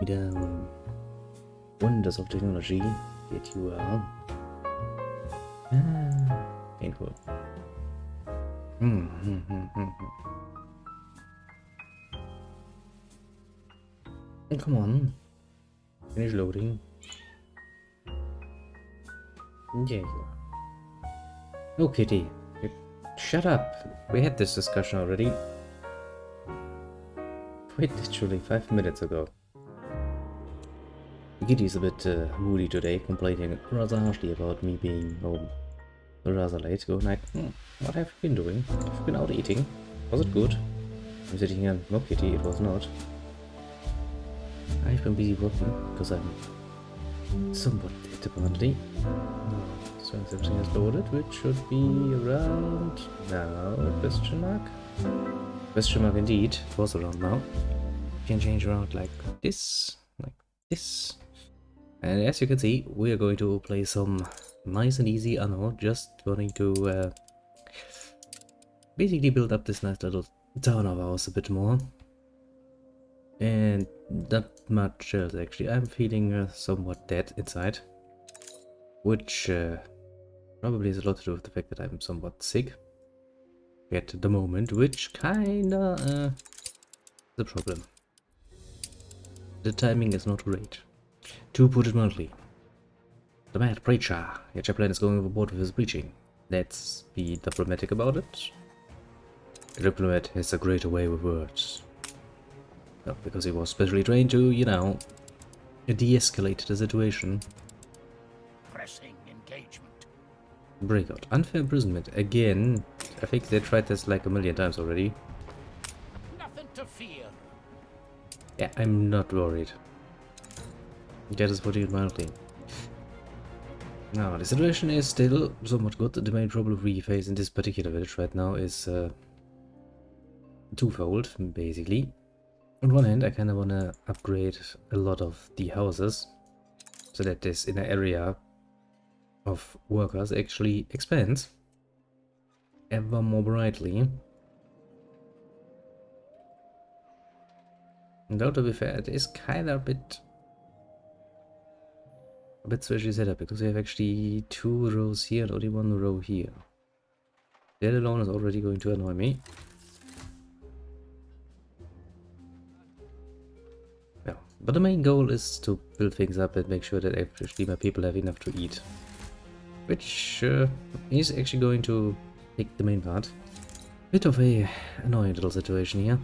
Wieder wonders of technology get you well. Painful. Come on. Finish loading. Yeah, you are. No, Kitty. Shut up. We had this discussion already. Wait, literally 5 minutes ago. Kitty's a bit moody today, complaining rather harshly about me being home rather late. Going like, what have you been doing? Have you been out eating? Was it good? I'm sitting here, no Kitty, it was not. I've been busy working, because I'm somewhat dead apparently. So everything is loaded, which should be around now, question mark? Question mark indeed, it was around now. You can change around like this. And as you can see, we are going to play some nice and easy Anno, just wanting to basically build up this nice little town of ours a bit more. And not much else actually. I'm feeling somewhat dead inside, which probably has a lot to do with the fact that I'm somewhat sick at the moment, which kinda is a problem. The timing is not great, to put it mildly. The mad preacher, your chaplain is going overboard with his preaching. Let's be diplomatic about it. A diplomat has a greater way with words. No, because he was specially trained to, you know, de-escalate the situation. Pressing engagement. Breakout. Unfair imprisonment. Again, I think they tried this like a million times already. Nothing to fear. Yeah, I'm not worried. That is putting it mildly. Now, the situation is still somewhat good. The main problem we face in this particular village right now is twofold, basically. On one hand, I kind of want to upgrade a lot of the houses so that this inner area of workers actually expands ever more brightly. And though, to be fair, it is kind of a bit squishy setup because we have actually 2 rows here and only 1 row here. That alone is already going to annoy me. Yeah, but the main goal is to build things up and make sure that actually my people have enough to eat. Which is actually going to take the main part. Bit of a annoying little situation here.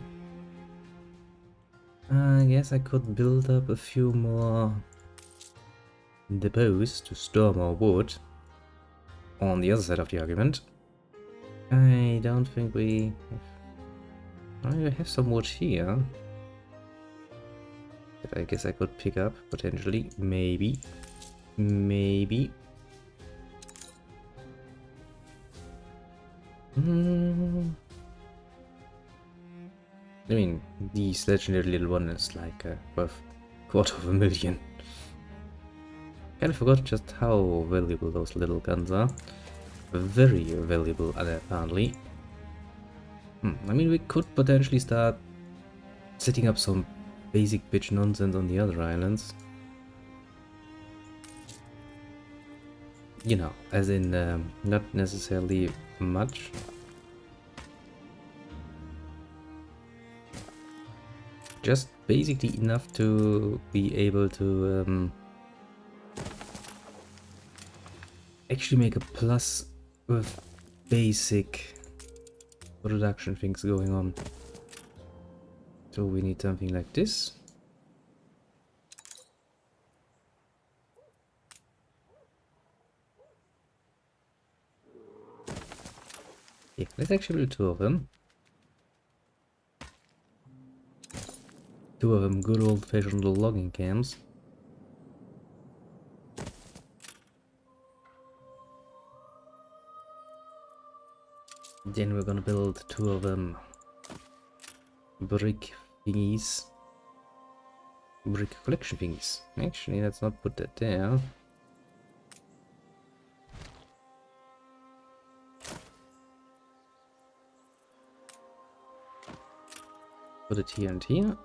I guess I could build up a few more depots to store more wood on the other side of the argument. I don't think we have... I have some wood here that I guess I could pick up potentially. Maybe. I mean, this legendary little one is like worth $250,000. Kinda forgot just how valuable those little guns are. Very valuable, apparently. I mean, we could potentially start setting up some basic bitch nonsense on the other islands. You know, as in, not necessarily much. Just basically enough to be able to actually make a plus with basic production things going on. So we need something like this. Yeah, let's actually build 2 of them. 2 of them good old-fashioned logging camps. Then we're gonna build 2 of them brick thingies. Brick collection thingies. Actually, let's not put that there. Put it here and here.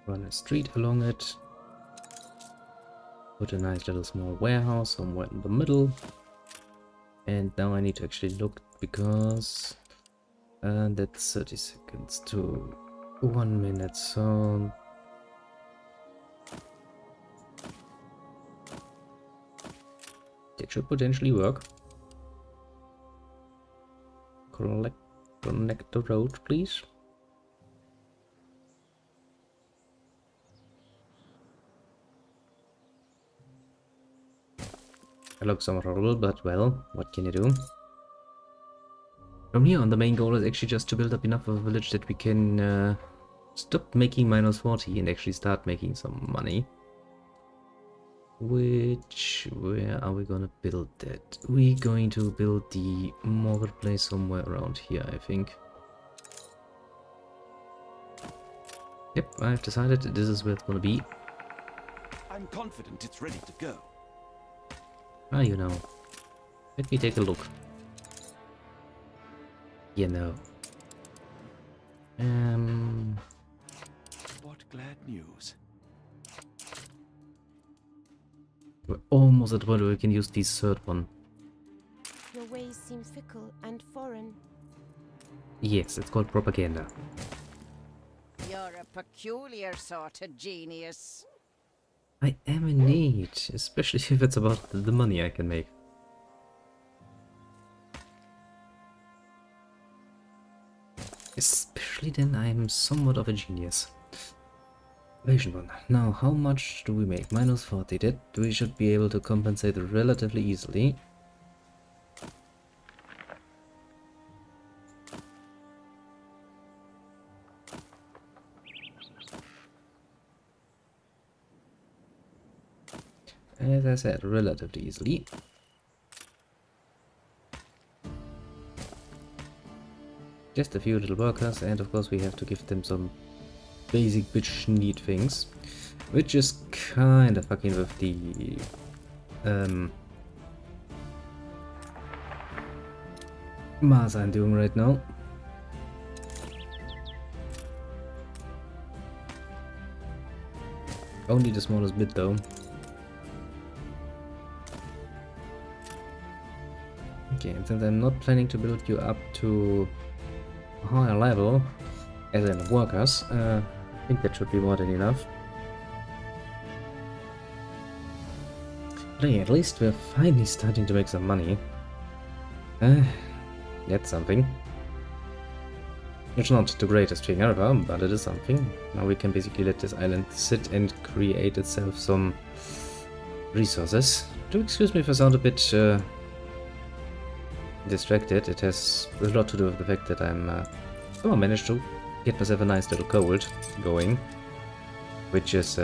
Run a street along it. Put a nice little small warehouse somewhere in the middle. And now I need to actually look because that's 30 seconds to 1 minute, so it should potentially work. Connect the road, please. It looks somewhat horrible, but well, what can you do? From here on, the main goal is actually just to build up enough of a village that we can stop making -40 and actually start making some money. Where are we gonna build that? We're going to build the marketplace somewhere around here, I think. Yep, I've decided this is where it's gonna be. I'm confident it's ready to go. Ah, you know. Let me take a look. You know. What glad news. We're almost at the point where we can use the third one. Your ways seem fickle and foreign. Yes, it's called propaganda. You're a peculiar sort of genius. I am in need, especially if it's about the money I can make. Especially then I'm somewhat of a genius. Version 1. Now, how much do we make? -40. That we should be able to compensate relatively easily. As I said, relatively easily. Just a few little workers, and of course we have to give them some basic bitch need things, which is kind of fucking with the mass I'm doing right now. Only the smallest bit though. Okay, and since I'm not planning to build you up to a higher level, as in workers, I think that should be more than enough. But yeah, at least we're finally starting to make some money. That's something. It's not the greatest thing ever, but it is something. Now we can basically let this island sit and create itself some resources. Do excuse me if I sound a bit distracted. It has a lot to do with the fact that I'm somehow managed to get myself a nice little cold going, which is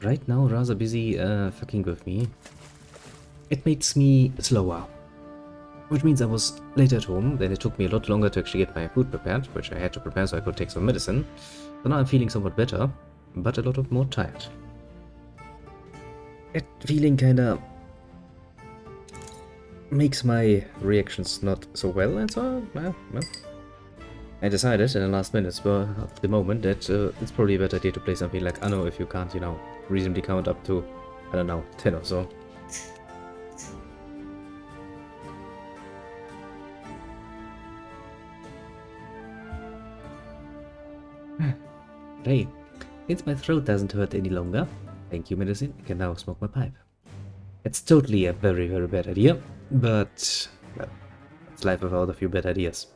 right now rather busy fucking with me. It makes me slower, which means I was late at home, then it took me a lot longer to actually get my food prepared, which I had to prepare so I could take some medicine. So now I'm feeling somewhat better, but a lot of more tired. That feeling kinda makes my reactions not so well, and so, well, I decided in the last minutes of the moment that it's probably a better idea to play something like Anno if you can't, you know, reasonably count up to, I don't know, 10 or so. Hey, since my throat doesn't hurt any longer, thank you medicine, I can now smoke my pipe. It's totally a very, very bad idea, but, well, it's life without a few bad ideas.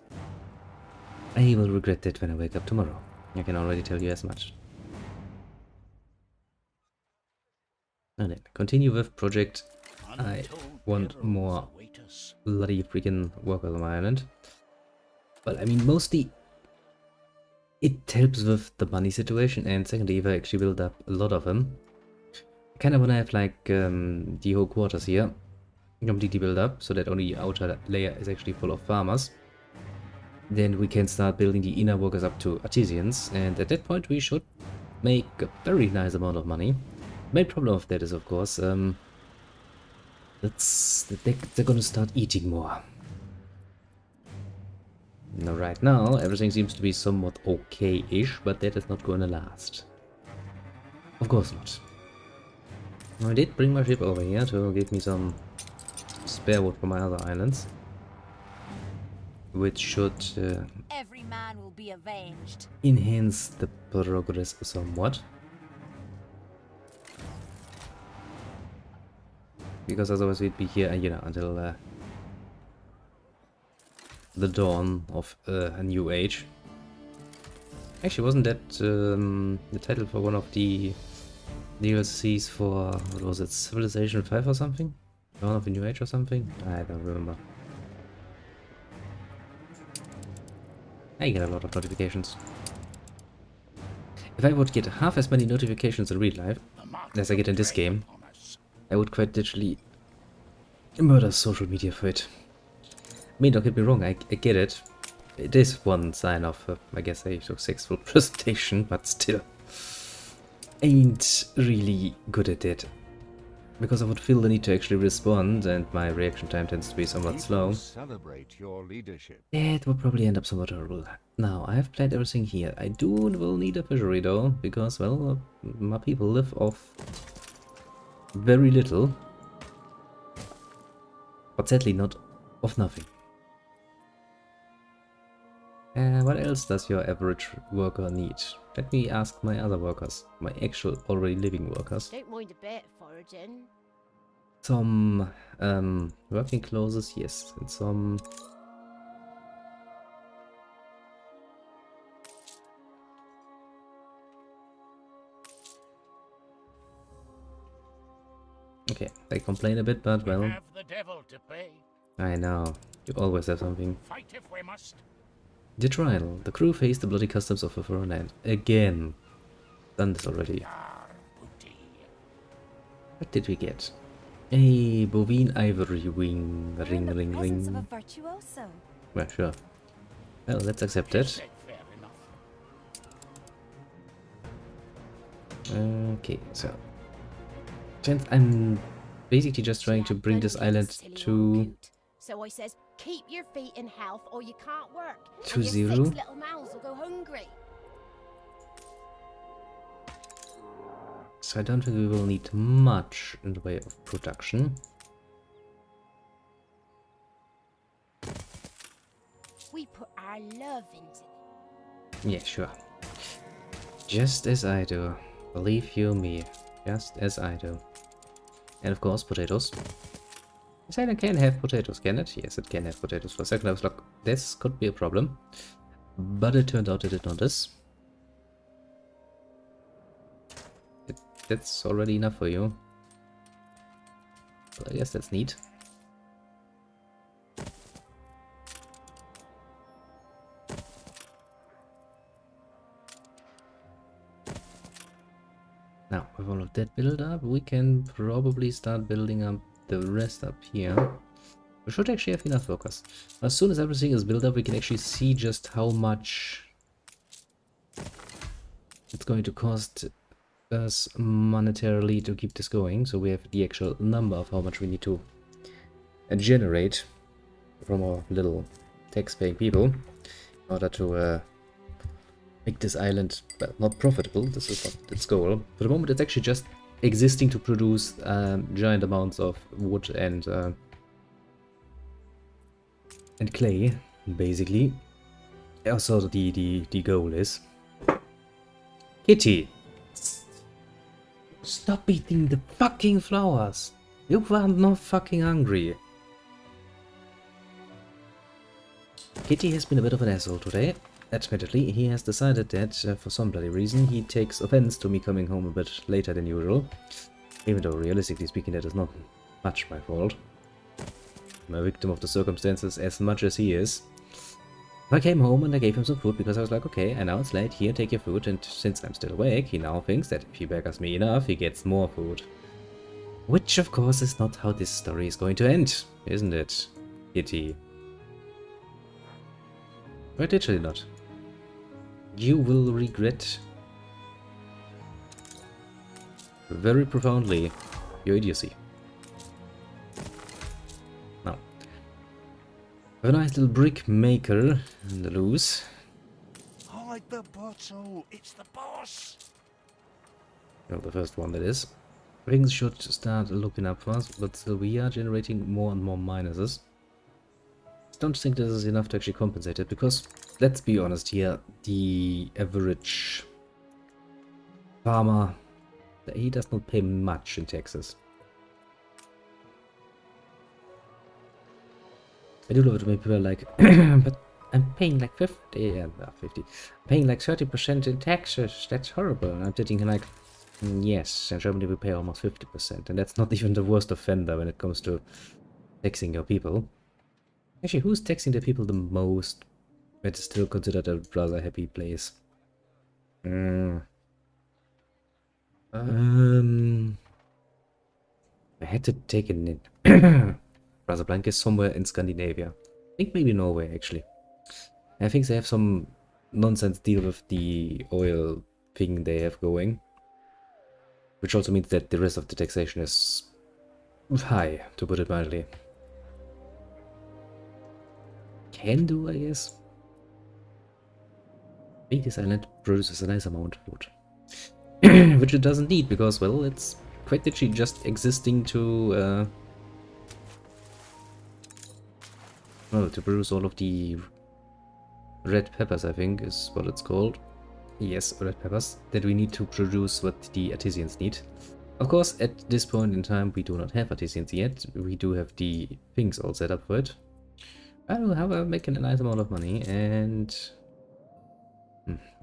I will regret it when I wake up tomorrow. I can already tell you as much. And then, continue with project. I want more bloody freaking workers on my island. But I mean, mostly it helps with the money situation, and secondly, if I actually build up a lot of them, I kind of want to have like the whole quarters here completely built up, so that only the outer layer is actually full of farmers. Then we can start building the inner workers up to artisans, and at that point we should make a very nice amount of money. The main problem of that is, of course, they're gonna start eating more. Now, right now, everything seems to be somewhat okay-ish, but that is not gonna last. Of course not. I did bring my ship over here to give me some spare wood for my other islands, which should Every man will be avenged. enhance the progress somewhat. Because otherwise we'd be here, you know, until the dawn of a new age. Actually, wasn't that the title for one of the DLCs for, what was it, Civilization 5 or something? Dawn of a New Age or something? I don't remember. I get a lot of notifications. If I would get half as many notifications in real life as I get in this game, I would quite literally murder social media for it. I mean, don't get me wrong, I get it. It is one sign of, I guess, a successful presentation, but still. Ain't really good at it. Because I would feel the need to actually respond, and my reaction time tends to be somewhat slow. Celebrate your leadership. It would probably end up somewhat horrible. Now, I have planned everything here. I will need a fishery though, because, well, my people live off very little. But sadly not of nothing. What else does your average worker need? Let me ask my other workers, my actual already living workers. Don't mind a bit foraging. Some working clothes, yes, and some okay, they complain a bit, but well, Have the devil to pay. I know, you always have something. Fight if we must. The trial. The crew faced the bloody customs of a foreign land. Again. Done this already. Yar, booty. What did we get? A bovine ivory wing. Ring, ring, Presence of a ring. virtuoso. Well, sure. Well, let's accept it. Said fair enough. Okay, so. Since I'm basically just trying to bring this island to So I says, keep your feet in health or you can't work. To and your zero? 6 little mouths will go hungry. So I don't think we will need much in the way of production. We put our love into it. Yeah, sure. Just as I do. Believe you me. Just as I do. And of course, potatoes. This island can have potatoes, can it? Yes, it can have potatoes. For a second I was like, this could be a problem. But it turned out that it not is. That's already enough for you. So I guess that's neat. Now, with all of that build up, we can probably start building up the rest up here. We should actually have enough workers. As soon as everything is built up, we can actually see just how much it's going to cost us monetarily to keep this going. So we have the actual number of how much we need to generate from our little tax-paying people in order to make this island, well, not profitable. This is not its goal. For the moment, it's actually just existing to produce giant amounts of wood and clay, basically. Also, the goal is Kitty. Stop eating the fucking flowers. You are not fucking hungry. Kitty has been a bit of an asshole today. Admittedly, he has decided that, for some bloody reason, he takes offense to me coming home a bit later than usual. Even though, realistically speaking, that is not much my fault. I'm a victim of the circumstances as much as he is. I came home and I gave him some food because I was like, okay, I know it's late, here, take your food, and since I'm still awake, he now thinks that if he beggars me enough, he gets more food. Which, of course, is not how this story is going to end, isn't it, Kitty? Quite literally not. You will regret very profoundly your idiocy. Now, A nice little brick maker in the loose. Hide the bottle. It's the boss. Well, the first one that is. Things should start looking up for us, but still we are generating more and more minuses. Don't think this is enough to actually compensate it, because let's be honest here, the average farmer, he does not pay much in taxes. I do love it when people are like, but I'm paying like 50, yeah, 50, I'm paying like 30% in taxes, that's horrible. And I'm sitting like, yes, in Germany we pay almost 50%, and that's not even the worst offender when it comes to taxing your people. Actually, who's taxing the people the most? It's still considered a rather happy place. I had to take it in. Casablanca is somewhere in Scandinavia. I think maybe Norway, actually. I think they have some nonsense deal with the oil thing they have going. Which also means that the rest of the taxation is high, to put it mildly. Can do, I guess. I think this island produces a nice amount of wood. Which it doesn't need, because, well, it's quite literally just existing to, well, to produce all of the red peppers, I think, is what it's called. Yes, red peppers, that we need to produce what the artisans need. Of course, at this point in time, we do not have artisans yet. We do have the things all set up for it. I don't know how I'm making a nice amount of money, and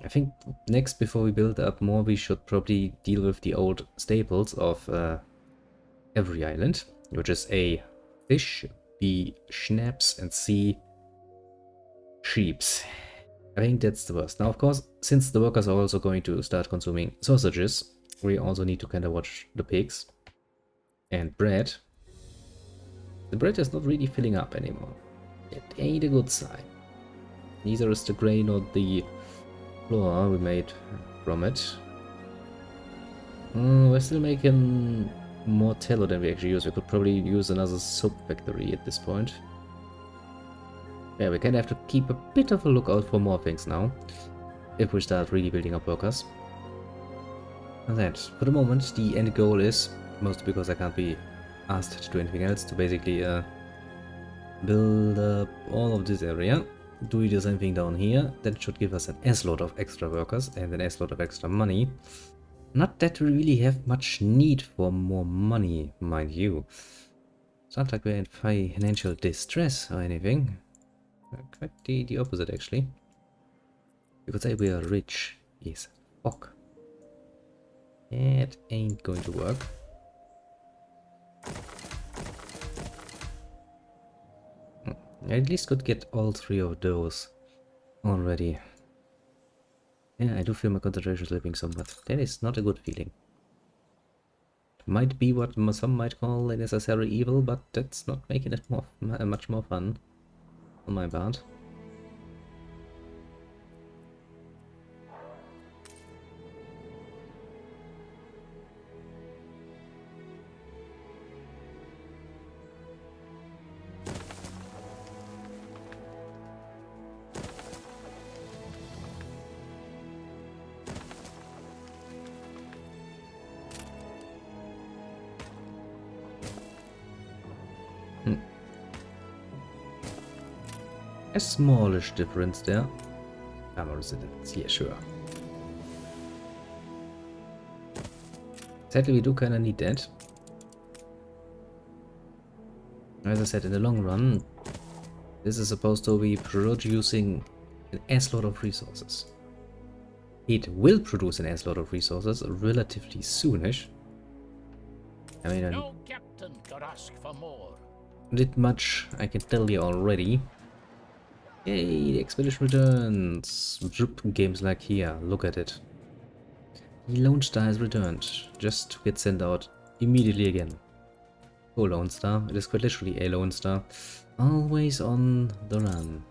I think next, before we build up more, we should probably deal with the old staples of every island, which is A, fish, B, schnapps, and C, sheeps. I think that's the worst. Now, of course, since the workers are also going to start consuming sausages, we also need to kind of watch the pigs. And bread. The bread is not really filling up anymore. It ain't a good sign. Neither is the grain or the flour we made from it. We're still making more tallow than we actually use. We could probably use another soap factory at this point. Yeah, we kind of have to keep a bit of a lookout for more things now, if we start really building up workers. And that, for the moment, the end goal is, mostly because I can't be asked to do anything else, to basically build up all of this area, do the same thing down here. That should give us an S-load of extra workers and an S-load of extra money. Not that we really have much need for more money, mind you. It's not like we're in financial distress or anything. Quite the opposite, actually. You could say we are rich. Yes, fuck. That ain't going to work. I at least could get all three of those already. Yeah, I do feel my concentration is slipping somewhat. That is not a good feeling. Might be what some might call a necessary evil, but that's not making it much more fun on my part. A smallish difference there. Farmer residence, yeah, sure. Sadly, we do kind of need that. As I said, in the long run, this is supposed to be producing an S-load of resources. It will produce an S-load of resources relatively soonish. I mean, No captain could ask for more. did much, I can tell you already. Yay, the expedition returns. Games like here, look at it. The Lone Star has returned, just to get sent out immediately again. Oh, Lone Star, it is quite literally a Lone Star. Always on the run.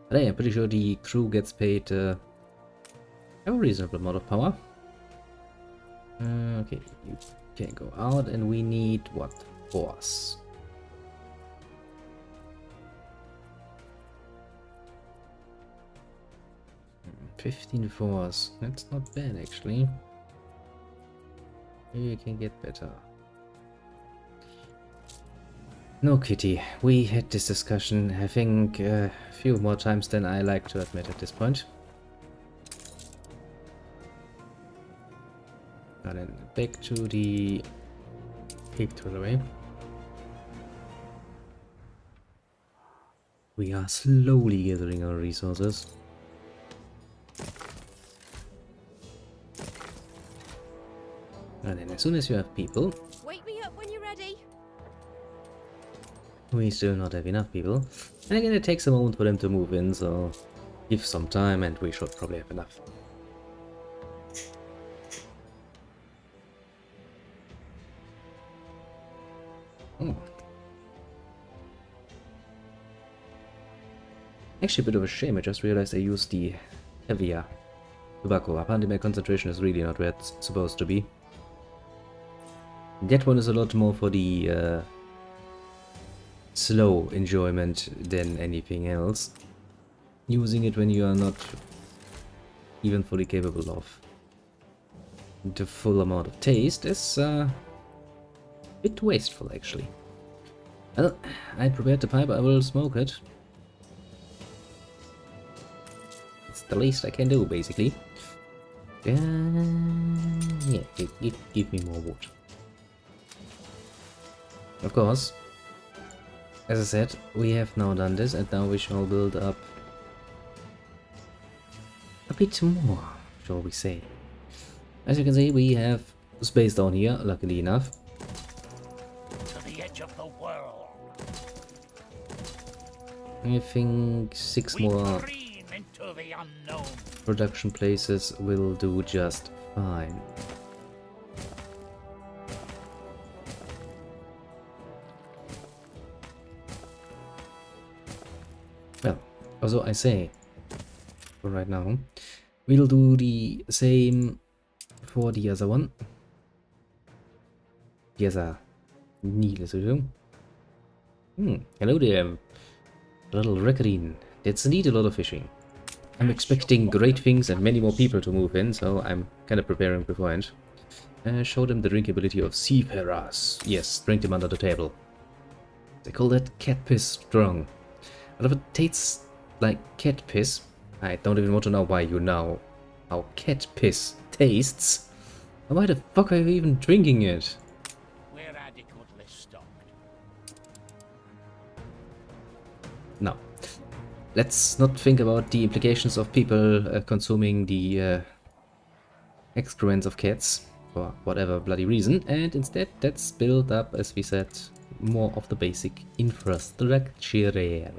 But hey, I'm pretty sure the crew gets paid a reasonable amount of power. Okay, you can go out, and we need what? Force. 15 force. That's not bad actually. Maybe we can get better. No, Kitty. We had this discussion, I think, a few more times than I like to admit at this point. And then back to the pig away. We are slowly gathering our resources. And then as soon as you have people, Wake me up when you're ready. we still not have enough people. And again, it takes a moment for them to move in, so give some time and we should probably have enough. Oh. Actually, a bit of a shame. I just realized I used the heavier tobacco. Apparently my concentration is really not where it's supposed to be. That one is a lot more for the slow enjoyment than anything else. Using it when you are not even fully capable of the full amount of taste is a bit wasteful actually. Well, I prepared the pipe, I will smoke it. It's the least I can do basically. Yeah, give me more wood. Of course, as I said, we have now done this and now we shall build up a bit more, shall we say. As you can see, we have space down here, luckily enough. To the edge of the world. I think 6 We more careen into the unknown. production places will do just fine. Well, also I say, for right now, we'll do the same for the other one. The other needless to do. Hello there, little raccoon. That's indeed a lot of fishing. I'm expecting great things and many more people to move in, so I'm kind of preparing beforehand. Show them the drinkability of seafarers. Yes, drink them under the table. They call that cat piss strong. And if it tastes like cat piss, I don't even want to know why you know how cat piss tastes. Why the fuck are you even drinking it? We're adequately stocked. No. Let's not think about the implications of people consuming the excrements of cats for whatever bloody reason, and instead let's build up, as we said, more of the basic infrastructure.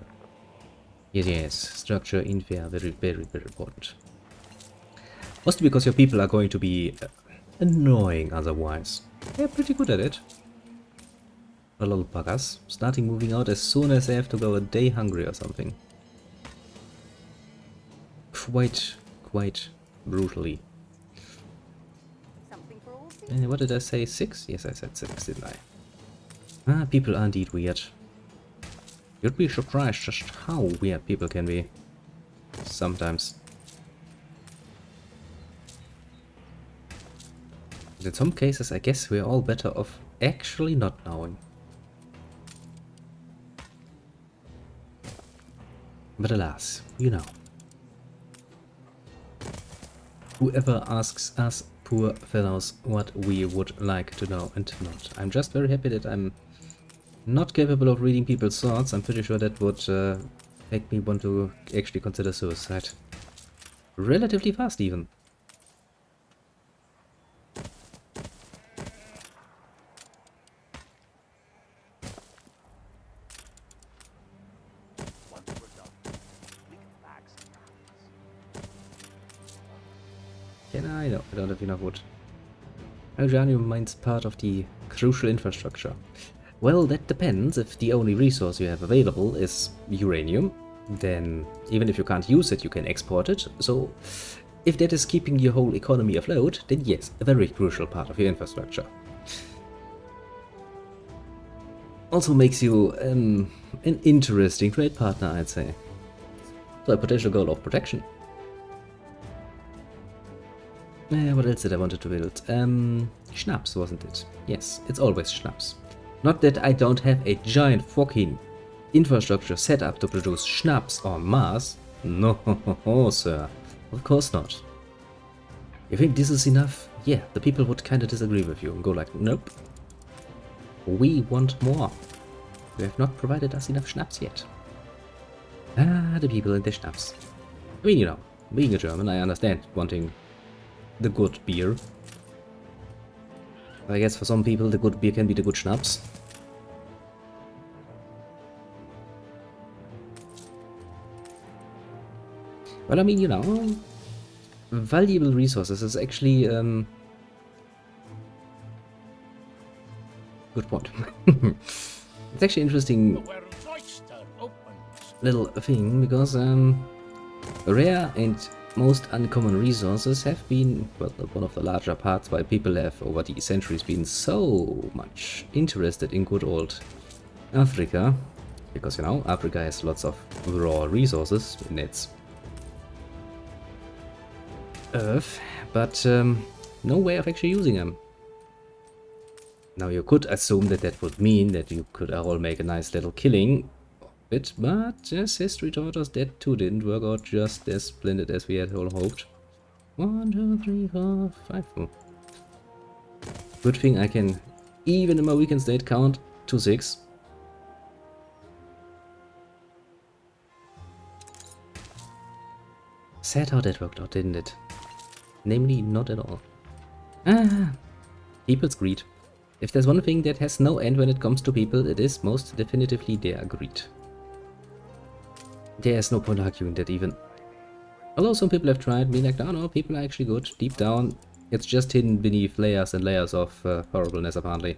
Yes, structure, infra, very, very, very important. Mostly because your people are going to be annoying otherwise. They're pretty good at it. A little buggers, starting moving out as soon as they have to go a day hungry or something. Quite brutally. Something for all seasons. What did I say? 6? Yes, I said 6, didn't I? Ah, people are indeed weird. You'd be surprised just how weird people can be. Sometimes. In some cases, I guess we're all better off actually not knowing. But alas, you know. Whoever asks us poor fellows what we would like to know and not. I'm just very happy that I'm not capable of reading people's thoughts. I'm pretty sure that would make me want to actually consider suicide. Relatively fast even. Once we're done, we can back some Can I? No, I don't have enough wood. Uranium mine's part of the crucial infrastructure. Well, that depends. If the only resource you have available is uranium, then even if you can't use it, you can export it. So, if that is keeping your whole economy afloat, then yes, a very crucial part of your infrastructure. Also makes you an interesting trade partner, I'd say. So a potential goal of protection. What else did I wanted to build? Schnapps, wasn't it? Yes, it's always schnapps. Not that I don't have a giant fucking infrastructure set up to produce schnapps en masse. No, sir. Of course not. You think this is enough? Yeah, the people would kinda disagree with you and go like, nope. We want more. You have not provided us enough schnapps yet. Ah, the people and the schnapps. I mean, you know, being a German, I understand wanting the good beer. I guess for some people the good beer can be the good schnapps. Well, I mean, you know, valuable resources is actually good point. It's actually interesting The world's oyster opens. little thing because rare and most uncommon resources have been, well, one of the larger parts why people have over the centuries been so much interested in good old Africa, because, you know, Africa has lots of raw resources in its earth, but no way of actually using them. Now you could assume that that would mean that you could all make a nice little killing of it, but as history taught us, that too didn't work out just as splendid as we had all hoped. 1, 2, 3, 4, 5. Good thing I can, even in my weekend state, count to 6. Sad how that worked out, didn't it? Namely, not at all. Ah, people's greed. If there's one thing that has no end when it comes to people, it is most definitively their greed. There's no point arguing that even. Although some people have tried, being like, no, people are actually good. Deep down, it's just hidden beneath layers and layers of horribleness, apparently.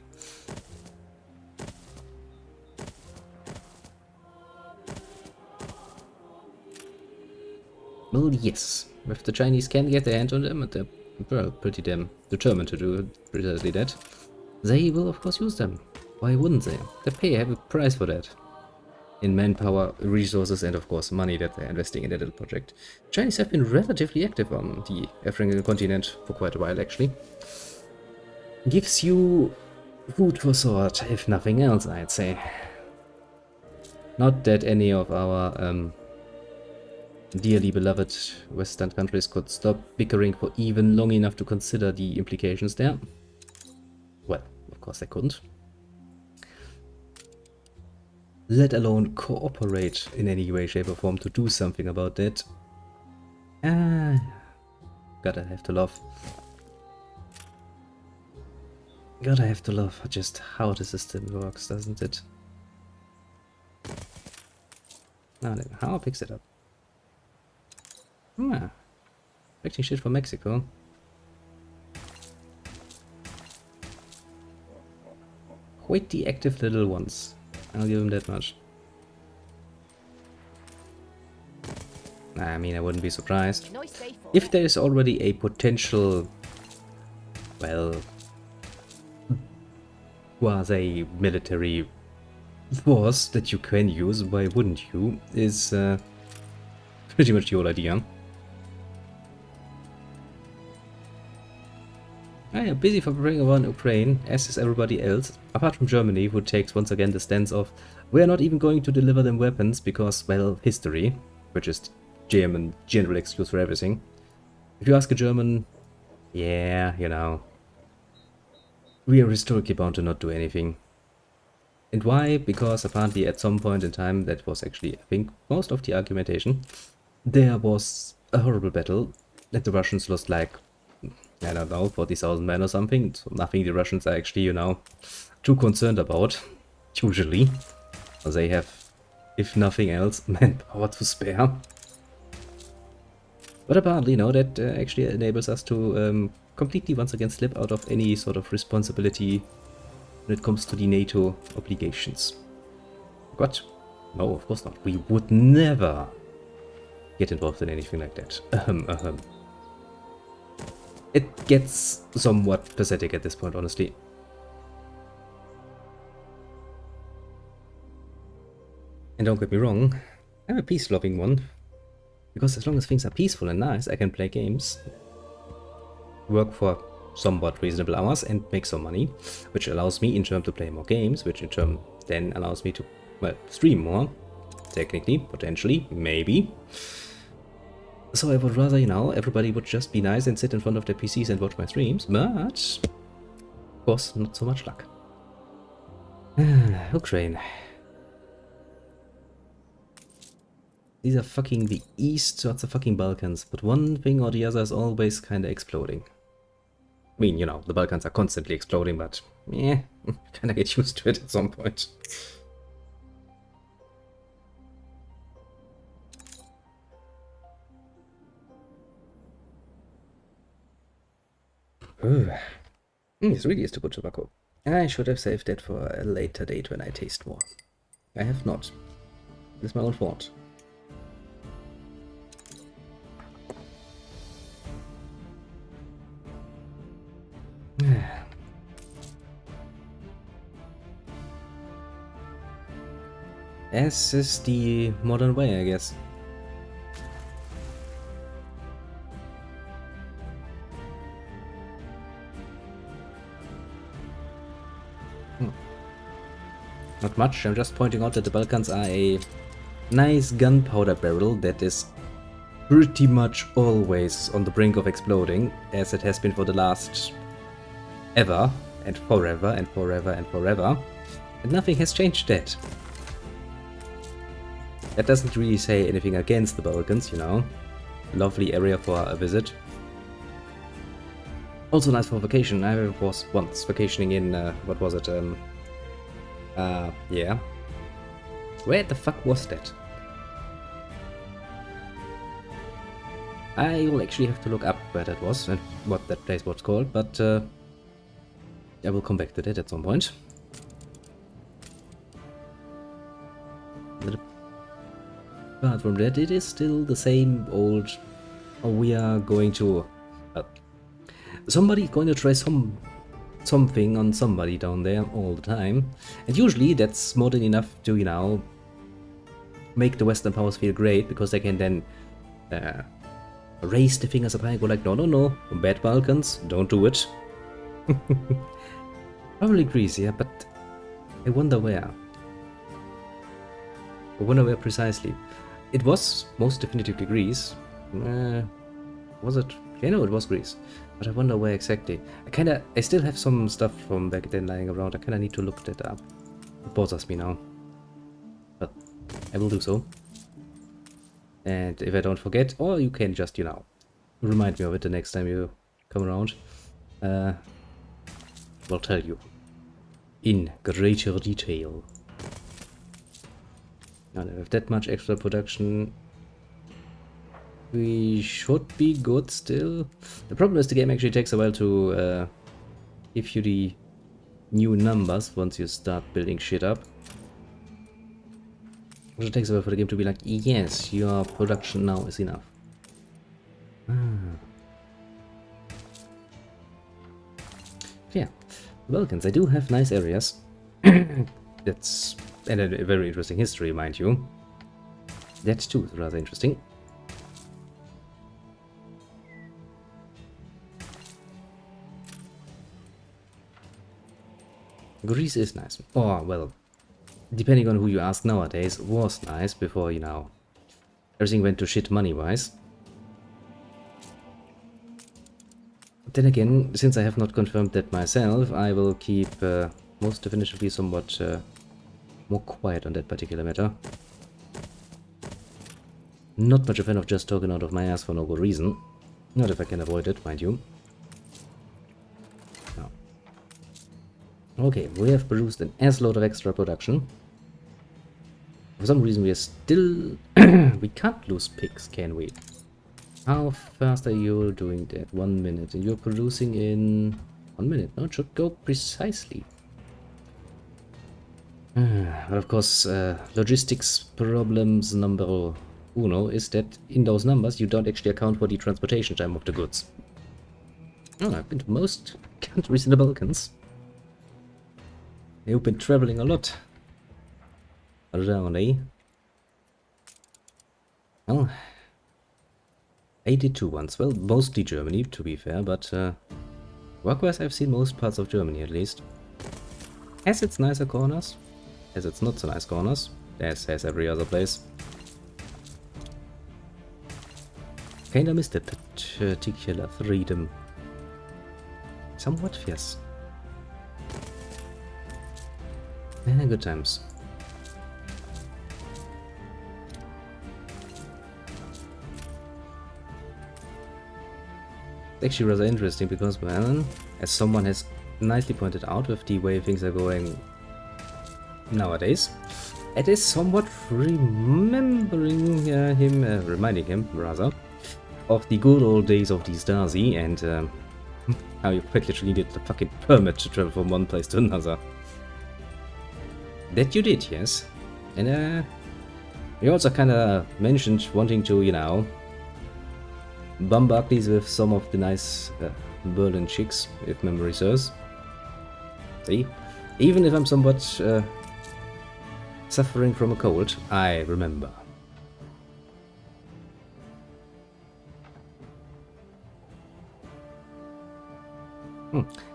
Well, yes. If the Chinese can get their hand on them, and they're, well, pretty damn determined to do precisely that, they will of course use them. Why wouldn't they? They pay a heavy price for that. In manpower, resources, and of course money that they're investing in that little project. Chinese have been relatively active on the African continent for quite a while, actually. Gives you food for thought, if nothing else, I'd say. Not that any of our dearly beloved Western countries could stop bickering for even long enough to consider the implications there. Well, of course they couldn't. Let alone cooperate in any way, shape or form to do something about that. Ah, gotta have to love. Gotta have to love just how the system works, doesn't it? Now, how picks it up? Ah, expecting shit from Mexico. Quite the active little ones. I'll give them that much. I mean, I wouldn't be surprised if there is already a potential, well, quasi-military force that you can use. Why wouldn't you? Is pretty much the whole idea. I am busy for preparing around Ukraine, as is everybody else, apart from Germany, who takes once again the stance of, we are not even going to deliver them weapons because, well, history, which is German general excuse for everything. If you ask a German, yeah, you know, we are historically bound to not do anything. And why? Because apparently at some point in time, that was actually, I think, most of the argumentation, there was a horrible battle that the Russians lost like, I don't know, 40,000 men or something. So nothing the Russians are actually, you know, too concerned about, usually. They have, if nothing else, manpower to spare. But apparently, you know, that actually enables us to completely once again slip out of any sort of responsibility when it comes to the NATO obligations. What? No, of course not. We would never get involved in anything like that. It gets somewhat pathetic at this point, honestly. And don't get me wrong, I'm a peace-loving one. Because as long as things are peaceful and nice, I can play games. work for somewhat reasonable hours and make some money, which allows me in turn to play more games, which in turn then allows me to, well, stream more, technically, potentially, maybe. So I would rather, you know, everybody would just be nice and sit in front of their PCs and watch my streams, but of course, not so much luck. Ukraine. These are fucking the east towards the fucking Balkans, but one thing or the other is always kinda exploding. I mean, you know, the Balkans are constantly exploding, but yeah, kinda get used to it at some point. This really is too good tobacco. I should have saved that for a later date when I taste more. I have not. It's my own fault. As is the modern way, I guess. Not much, I'm just pointing out that the Balkans are a nice gunpowder barrel that is pretty much always on the brink of exploding, as it has been for the last ever, and forever, and forever, and forever, and nothing has changed that. That doesn't really say anything against the Balkans, you know. Lovely area for a visit. Also nice for vacation. I was once vacationing in, what was it, yeah. Where the fuck was that? I will actually have to look up where that was and what that place was called, but I will come back to that at some point. But apart from that, it is still the same old, we are going to, somebody's going to try something on somebody down there all the time, and usually that's more than enough to, you know, make the Western powers feel great, because they can then raise the fingers up high and go like, no, no, no, bad Balkans, don't do it. Probably Greece, yeah, but I wonder where. I wonder where precisely. It was most definitively Greece. Was it? Yeah, no, it was Greece. But I wonder where exactly. I still have some stuff from back then lying around. I kinda need to look that up. It bothers me now. But I will do so. And if I don't forget, or you can just, you know, remind me of it the next time you come around. I'll tell you. In greater detail. Now that we have that much extra production, we should be good still. The problem is the game actually takes a while to give you the new numbers once you start building shit up. It takes a while for the game to be like, yes, your production now is enough. Yeah, the Balkans, I do have nice areas. That's, and a very interesting history, mind you. That too is rather interesting. Greece is nice. Oh, well, depending on who you ask nowadays, was nice before, you know, everything went to shit money-wise. Then again, since I have not confirmed that myself, I will keep most definitively somewhat more quiet on that particular matter. Not much a fan of just talking out of my ass for no good reason. Not if I can avoid it, mind you. No. Okay, we have produced an ass-load of extra production. For some reason we are still... we can't lose pigs, can we? How fast are you doing that? 1 minute. And you're producing in 1 minute. No, it should go precisely. But of course, logistics problems number uno is that in those numbers you don't actually account for the transportation time of the goods. Oh, I've been to most countries in the Balkans. You've been traveling a lot around, eh? Well, 82 ones. Well, mostly Germany, to be fair, but work-wise I've seen most parts of Germany at least. Has its nicer corners, has its not so nice corners, as has every other place. Kinda missed that particular freedom. Somewhat fierce. Good times. It's actually rather interesting because, well, as someone has nicely pointed out with the way things are going nowadays, it is somewhat remembering reminding him, rather, of the good old days of the Stasi and how you quite literally needed the fucking permit to travel from one place to another. That you did, yes. And you also kinda mentioned wanting to, you know, bum Barclays with some of the nice Berlin chicks, if memory serves. See? Even if I'm somewhat suffering from a cold, I remember.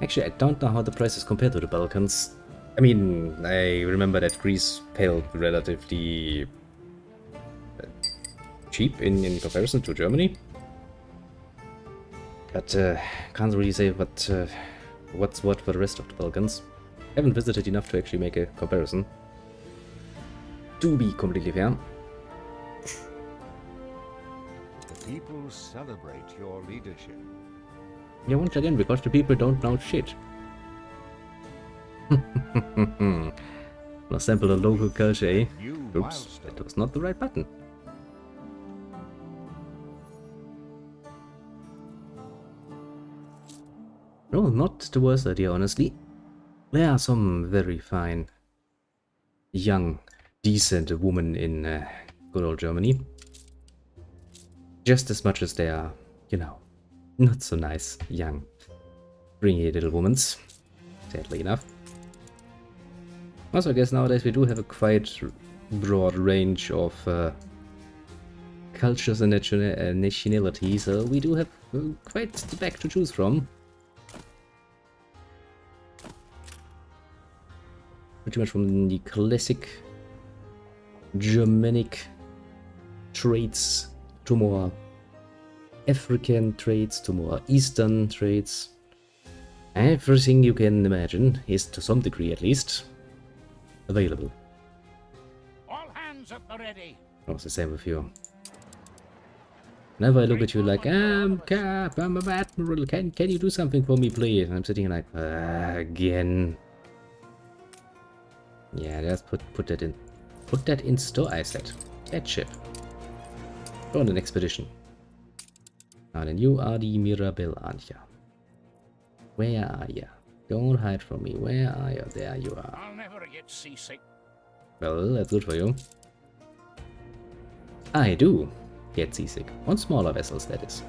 Actually, I don't know how the prices compare to the Balkans. I mean, I remember that Greece felt relatively cheap in comparison to Germany. But can't really say what's what for the rest of the Balkans. Haven't visited enough to actually make a comparison. To be completely fair. The people celebrate your leadership. Yeah, once again, because the people don't know shit. Let's sample the local culture, eh? Oops, that was not the right button. No, not the worst idea, honestly. There are some very fine, young, decent women in good old Germany. Just as much as they are, you know, not so nice, young, stringy little womans, sadly enough. Also, I guess nowadays we do have a quite broad range of cultures and nationalities, so we do have quite the back to choose from. Pretty much from the classic Germanic traits to more African traits to more Eastern traits. Everything you can imagine is, to some degree at least, available. All hands at the ready. Oh, it's the same with you. Whenever I look at you like, Cap, I'm an admiral, can you do something for me, please? And I'm sitting here like, again. Yeah, just put that in store, I said. That ship. Go on an expedition. Now then, you are the Mirabelle, aren't you? Where are you? Don't hide from me. Where are you? There you are. I'll never get seasick. Well, that's good for you. I do get seasick. On smaller vessels, that is.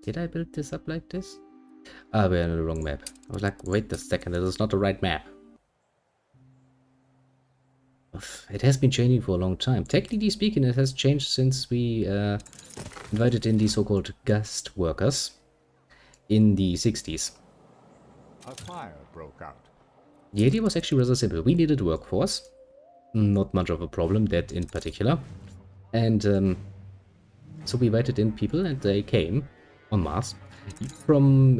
Did I build this up like this? Ah, we're on the wrong map. I was like, wait a second, this is not the right map. It has been changing for a long time. Technically speaking, it has changed since we invited in the so-called guest workers in the 60s. A fire broke out. The idea was actually rather simple. We needed a workforce. Not much of a problem, that in particular. And so we invited in people and they came en masse from,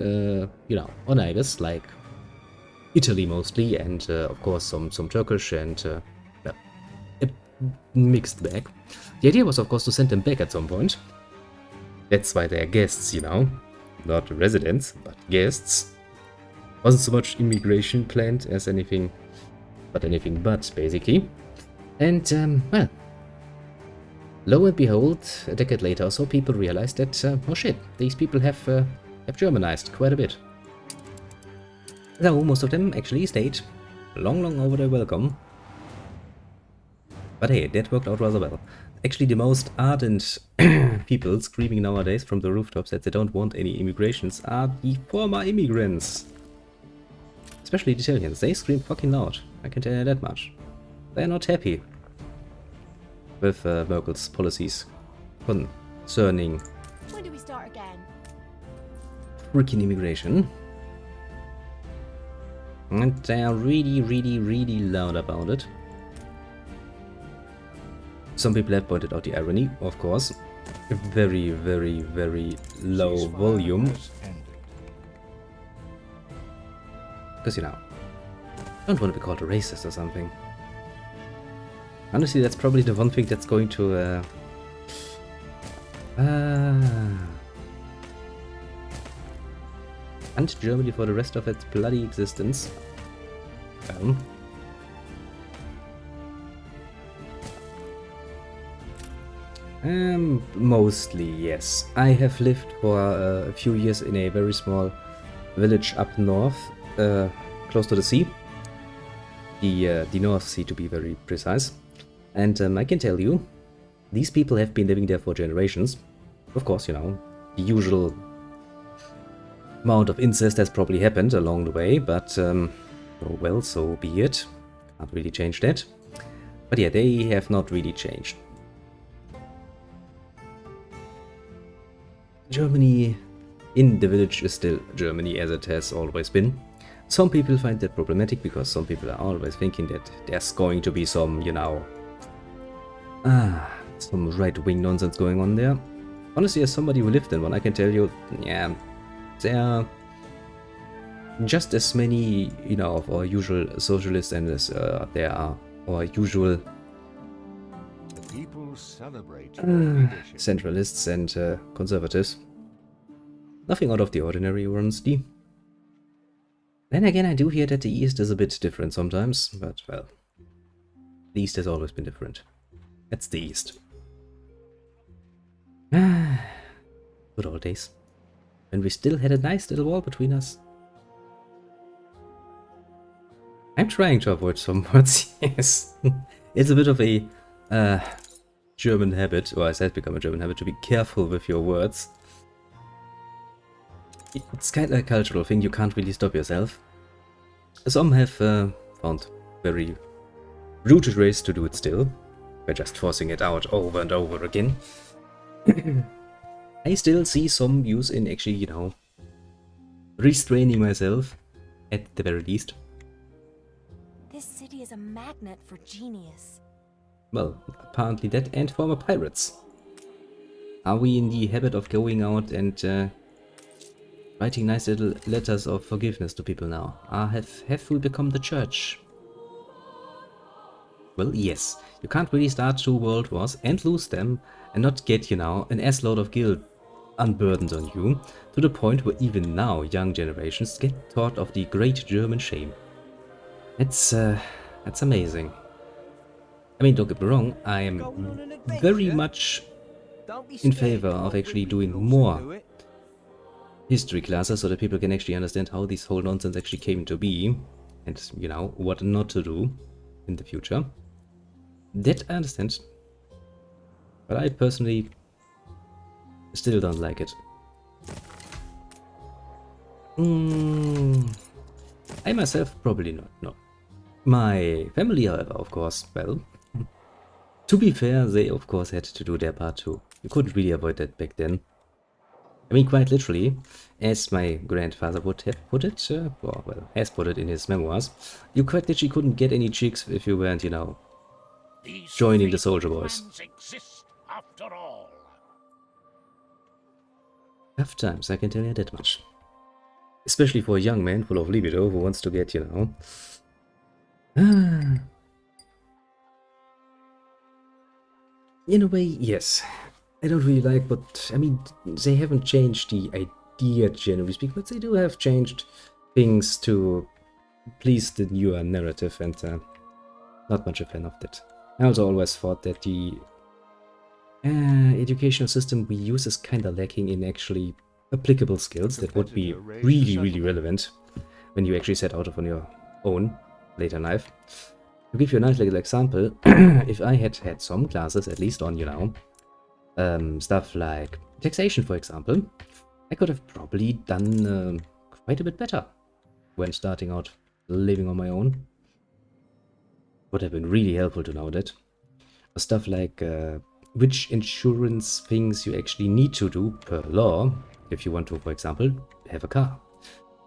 you know, our neighbors, like Italy mostly, and of course some Turkish and a mixed bag. The idea was, of course, to send them back at some point. That's why they're guests, you know, not residents, but guests. Wasn't so much immigration planned as anything but, basically. And, well, lo and behold, a decade later or so, people realized that, oh shit, these people have Germanized quite a bit. So, most of them actually stayed long over their welcome. But hey, that worked out rather well. Actually, the most ardent people screaming nowadays from the rooftops that they don't want any immigrations are the former immigrants. Especially the Italians, they scream fucking loud, I can tell you that much. They're not happy. with Merkel's policies concerning When do we start again? freaking immigration. And they are really, really, really loud about it. Some people have pointed out the irony, of course. A very, very, very low Ceasefire volume. has ended. Because, you know, I don't want to be called a racist or something. Honestly, that's probably the one thing that's going to hunt Germany for the rest of its bloody existence. Mostly, yes. I have lived for a few years in a very small village up north, close to the sea. The North Sea, to be very precise. And I can tell you, these people have been living there for generations. Of course, you know, the usual amount of incest has probably happened along the way, but, oh well, so be it. Can't really change that. But yeah, they have not really changed. Germany in the village is still Germany as it has always been. Some people find that problematic because some people are always thinking that there's going to be some, you know, some right-wing nonsense going on there. Honestly, as somebody who lived in one, I can tell you, yeah, there are just as many, you know, of our usual socialists and as there are our usual The people celebrate your leadership. centralists and conservatives. Nothing out of the ordinary, honestly. Then again, I do hear that the East is a bit different sometimes, but, well, the East has always been different. That's the East. Good old days. When we still had a nice little wall between us. I'm trying to avoid some words, yes. It's a bit of a German habit, or it has become a German habit, to be careful with your words. It's kind of a cultural thing, you can't really stop yourself. Some have found very rooted ways to do it still, by just forcing it out over and over again. I still see some use in actually, you know, restraining myself, at the very least. This city is a magnet for genius. Well, apparently that and former pirates. Are we in the habit of going out and writing nice little letters of forgiveness to people now? Have we become the church? Well, yes. You can't really start 2 world wars and lose them and not get, you know, an assload of guilt unburdened on you, to the point where even now young generations get taught of the great German shame. That's amazing. I mean, don't get me wrong, I am very much in favor of actually doing more history classes so that people can actually understand how this whole nonsense actually came to be and, you know, what not to do in the future. That I understand. But I personally still don't like it. I myself probably not, no. My family, however, of course, well, to be fair, they of course had to do their part too. You couldn't really avoid that back then. I mean, quite literally, as my grandfather would have put it, or well, has put it in his memoirs, you quite literally couldn't get any chicks if you weren't, you know, These joining the free soldier boys. lands exist after all. Tough times, I can tell you that much. Especially for a young man full of libido who wants to get, you know... In a way, yes. I don't really like, but I mean, they haven't changed the idea, generally speaking, but they do have changed things to please the newer narrative, and not much a fan of that. I also always thought that the educational system we use is kind of lacking in actually applicable skills that would be really, really relevant when you actually set out on your own later in life. To give you a nice little example, if I had had some classes, at least on, you know, stuff like taxation, for example, I could have probably done quite a bit better when starting out living on my own. Would have been really helpful to know that. Stuff like which insurance things you actually need to do per law if you want to, for example, have a car.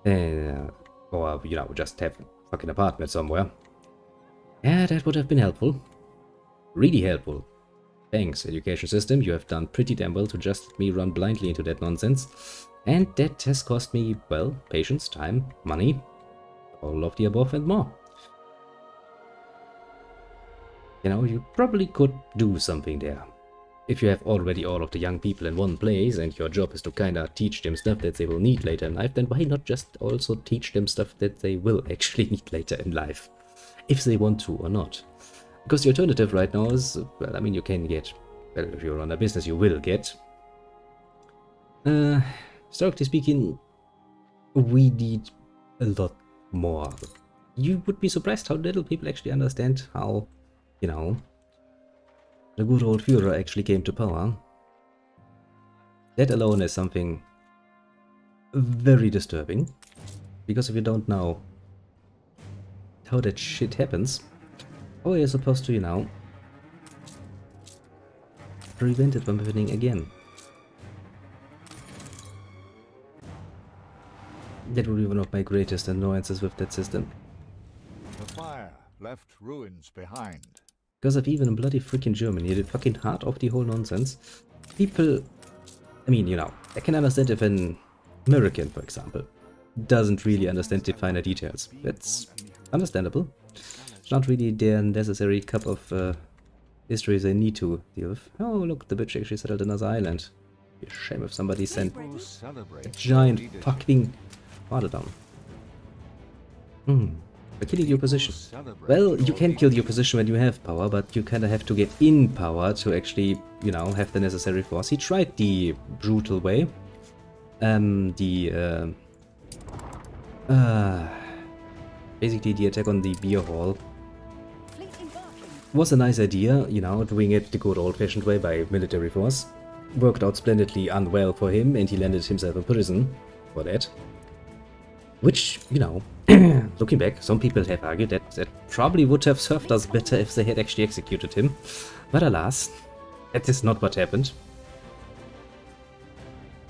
Or, you know, just have a fucking apartment somewhere. Yeah, that would have been helpful. Really helpful. Thanks, education system, you have done pretty damn well to just let me run blindly into that nonsense. And that has cost me, well, patience, time, money, all of the above and more. You know, you probably could do something there. If you have already all of the young people in one place and your job is to kinda teach them stuff that they will need later in life, then why not just also teach them stuff that they will actually need later in life? If they want to or not. Because the alternative right now is, well, I mean, you can get, well, if you run a business, you will get. Historically speaking, we need a lot more. You would be surprised how little people actually understand how, you know, the good old Führer actually came to power. That alone is something very disturbing. Because if you don't know how that shit happens, how are you supposed to, you know, prevent it from happening again? That would be one of my greatest annoyances with that system. The fire left ruins behind. Because of even bloody freaking Germany, the fucking heart of the whole nonsense, people, I mean, you know, I can understand if an American, for example, doesn't really understand the finer details. That's understandable. It's not really their necessary cup of history they need to deal with. Oh, look, the bitch actually settled another island. Be a shame if somebody sent a giant fucking water down. By killing your position. Well, you can kill your position when you have power, but you kind of have to get in power to actually, you know, have the necessary force. He tried the brutal way. Basically the attack on the beer hall was a nice idea, you know, doing it the good old-fashioned way by military force. Worked out splendidly unwell for him, and he landed himself in prison for that. Which, you know, looking back, some people have argued that that probably would have served us better if they had actually executed him. But alas, that is not what happened.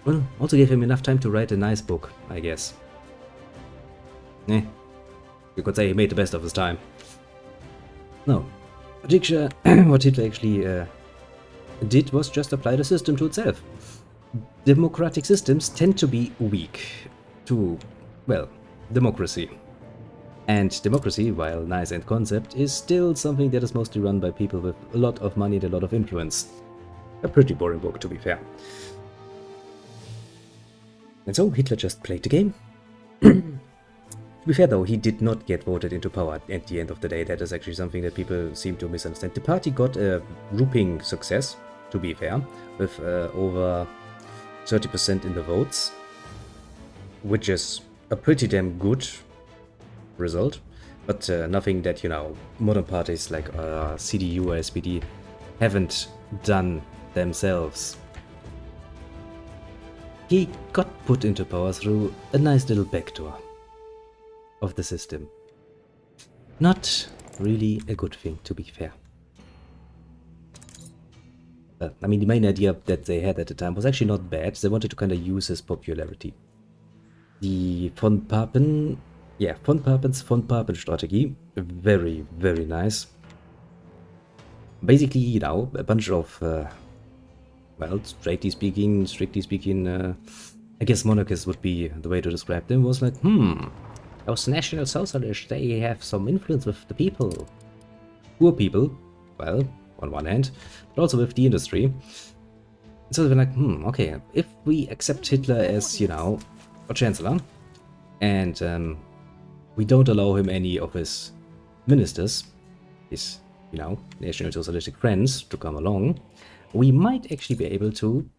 Well, also gave him enough time to write a nice book, I guess. You could say he made the best of his time. No. What Hitler actually did was just apply the system to itself. Democratic systems tend to be weak to, well, democracy. And democracy, while nice in concept, is still something that is mostly run by people with a lot of money and a lot of influence. A pretty boring book, to be fair. And so Hitler just played the game. To be fair though, he did not get voted into power at the end of the day. That is actually something that people seem to misunderstand. The party got a whooping success, to be fair, with over 30% in the votes, which is a pretty damn good result, but nothing that, you know, modern parties like CDU or SPD haven't done themselves. He got put into power through a nice little backdoor of the system. Not really a good thing, to be fair. I mean, the main idea that they had at the time was actually not bad. They wanted to kind of use his popularity. The von Papen's von Papen strategy, very, very nice. Basically, you know, a bunch of, well, strictly speaking, I guess monarchists would be the way to describe them, was like, those National Socialists, they have some influence with the people. Poor people, well, on one hand, but also with the industry. So they're like, okay, if we accept Hitler as, you know, a chancellor, and we don't allow him any of his ministers, his, you know, National Socialistic friends, to come along, we might actually be able to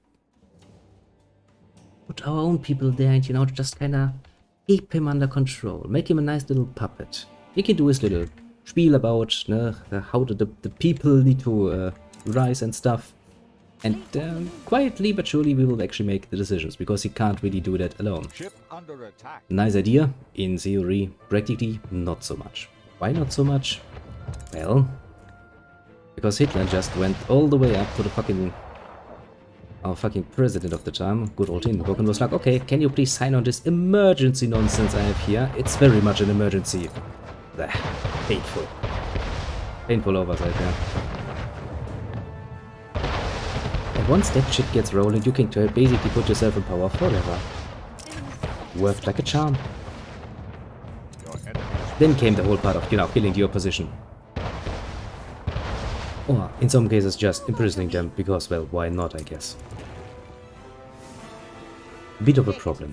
put our own people there and, you know, just kind of keep him under control, make him a nice little puppet. He can do his little spiel about how the people need to rise and stuff. And quietly but surely we will actually make the decisions, because he can't really do that alone. Ship under attack. Nice idea, in theory, practically not so much. Why not so much? Well, Because Hitler just went all the way up to the fucking... our fucking president of the time, good old Hindenburg, and was like, okay, can you please sign on this emergency nonsense I have here? It's very much an emergency. Blah. Painful. Painful oversight, yeah. And once that shit gets rolling, you can basically put yourself in power forever. Worked like a charm. Then came the whole part of, you know, killing the opposition. Or, in some cases, just imprisoning them, because, well, why not, I guess. Bit of a problem.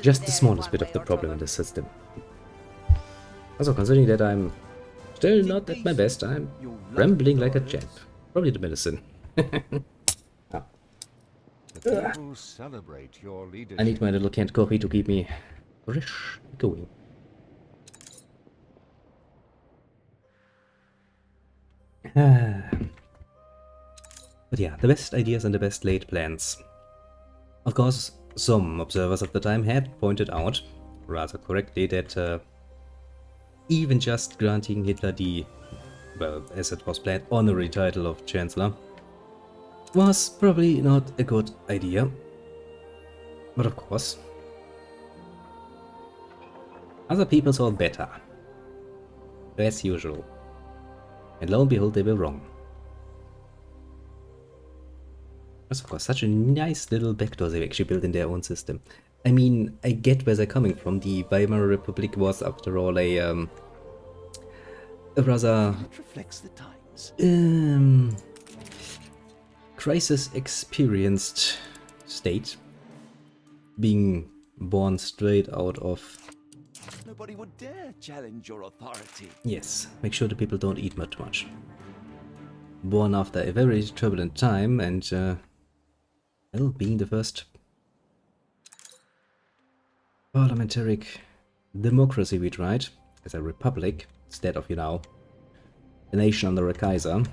Just the smallest bit of the problem in this system. Also, considering that I'm still not at my best, I'm rambling like a champ. Probably the medicine. Ah. The people celebrate your leadership. I need my little canned coffee to keep me fresh going. But yeah, the best ideas and the best laid plans. Of course, some observers of the time had pointed out, rather correctly, that even just granting Hitler the, well, as it was planned, honorary title of Chancellor was probably not a good idea. But of course, other people saw better, as usual. And lo and behold, they were wrong. That's of course such a nice little backdoor they've actually built in their own system. I mean, I get where they're coming from. The Weimar Republic was, after all, a rather It reflects the times. crisis-experienced state, being born straight out of... Nobody would dare challenge your authority. Yes, make sure the people don't eat much. Born after a very turbulent time and, well, being the first parliamentary democracy we tried, as a republic, instead of, you know, a nation under a Kaiser.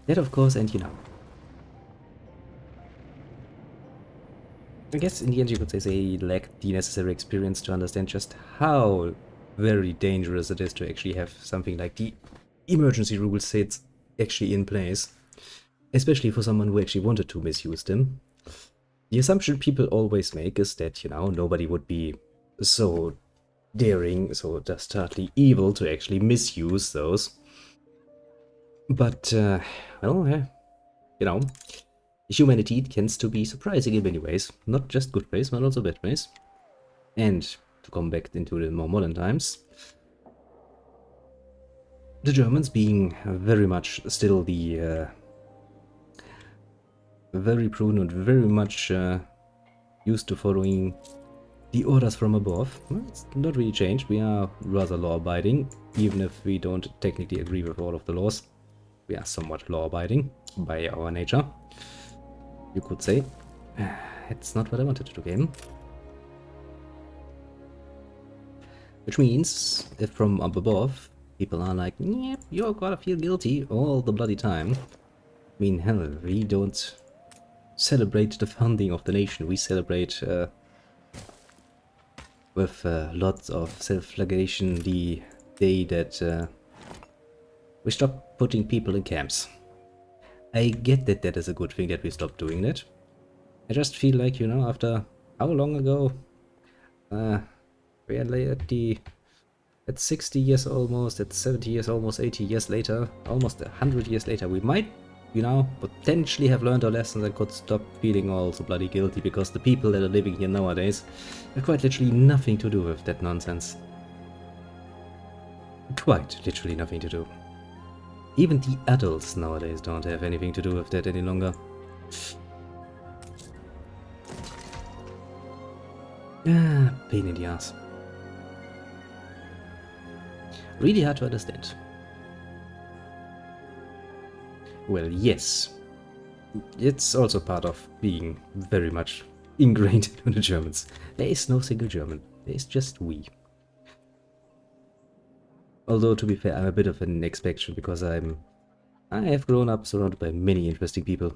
That, of course, and you know. I guess in the end you could say they lacked the necessary experience to understand just how very dangerous it is to actually have something like the emergency rule sets actually in place. Especially for someone who actually wanted to misuse them. The assumption people always make is that, you know, nobody would be so daring, so dastardly evil to actually misuse those. But, well, you know, humanity tends to be surprising in many ways. Not just good ways, but also bad ways. And to come back into the more modern times, the Germans being very much still the very prone and very much used to following the orders from above. Well, it's not really changed. We are rather law-abiding, even if we don't technically agree with all of the laws. We are somewhat law-abiding by our nature, you could say. It's not what I wanted to do, game. Which means, if from up above, people are like, yep, you're gonna feel guilty all the bloody time. I mean, hell, we don't celebrate the founding of the nation. We celebrate with lots of self-flagellation the day that we stopped putting people in camps. I get that that is a good thing that we stopped doing that. I just feel like, you know, after how long ago? We are at 60 years almost, at 70 years, almost 80 years later, almost 100 years later, we might, you know, potentially have learned our lessons and could stop feeling all so bloody guilty, because the people that are living here nowadays have quite literally nothing to do with that nonsense. Quite literally nothing to do. Even the adults nowadays don't have anything to do with that any longer. Ah, pain in the ass. Really hard to understand. Well, yes. It's also part of being very much ingrained into the Germans. There is no single German. There is just we. Although, to be fair, I'm a bit of an exception because I have grown up surrounded by many interesting people.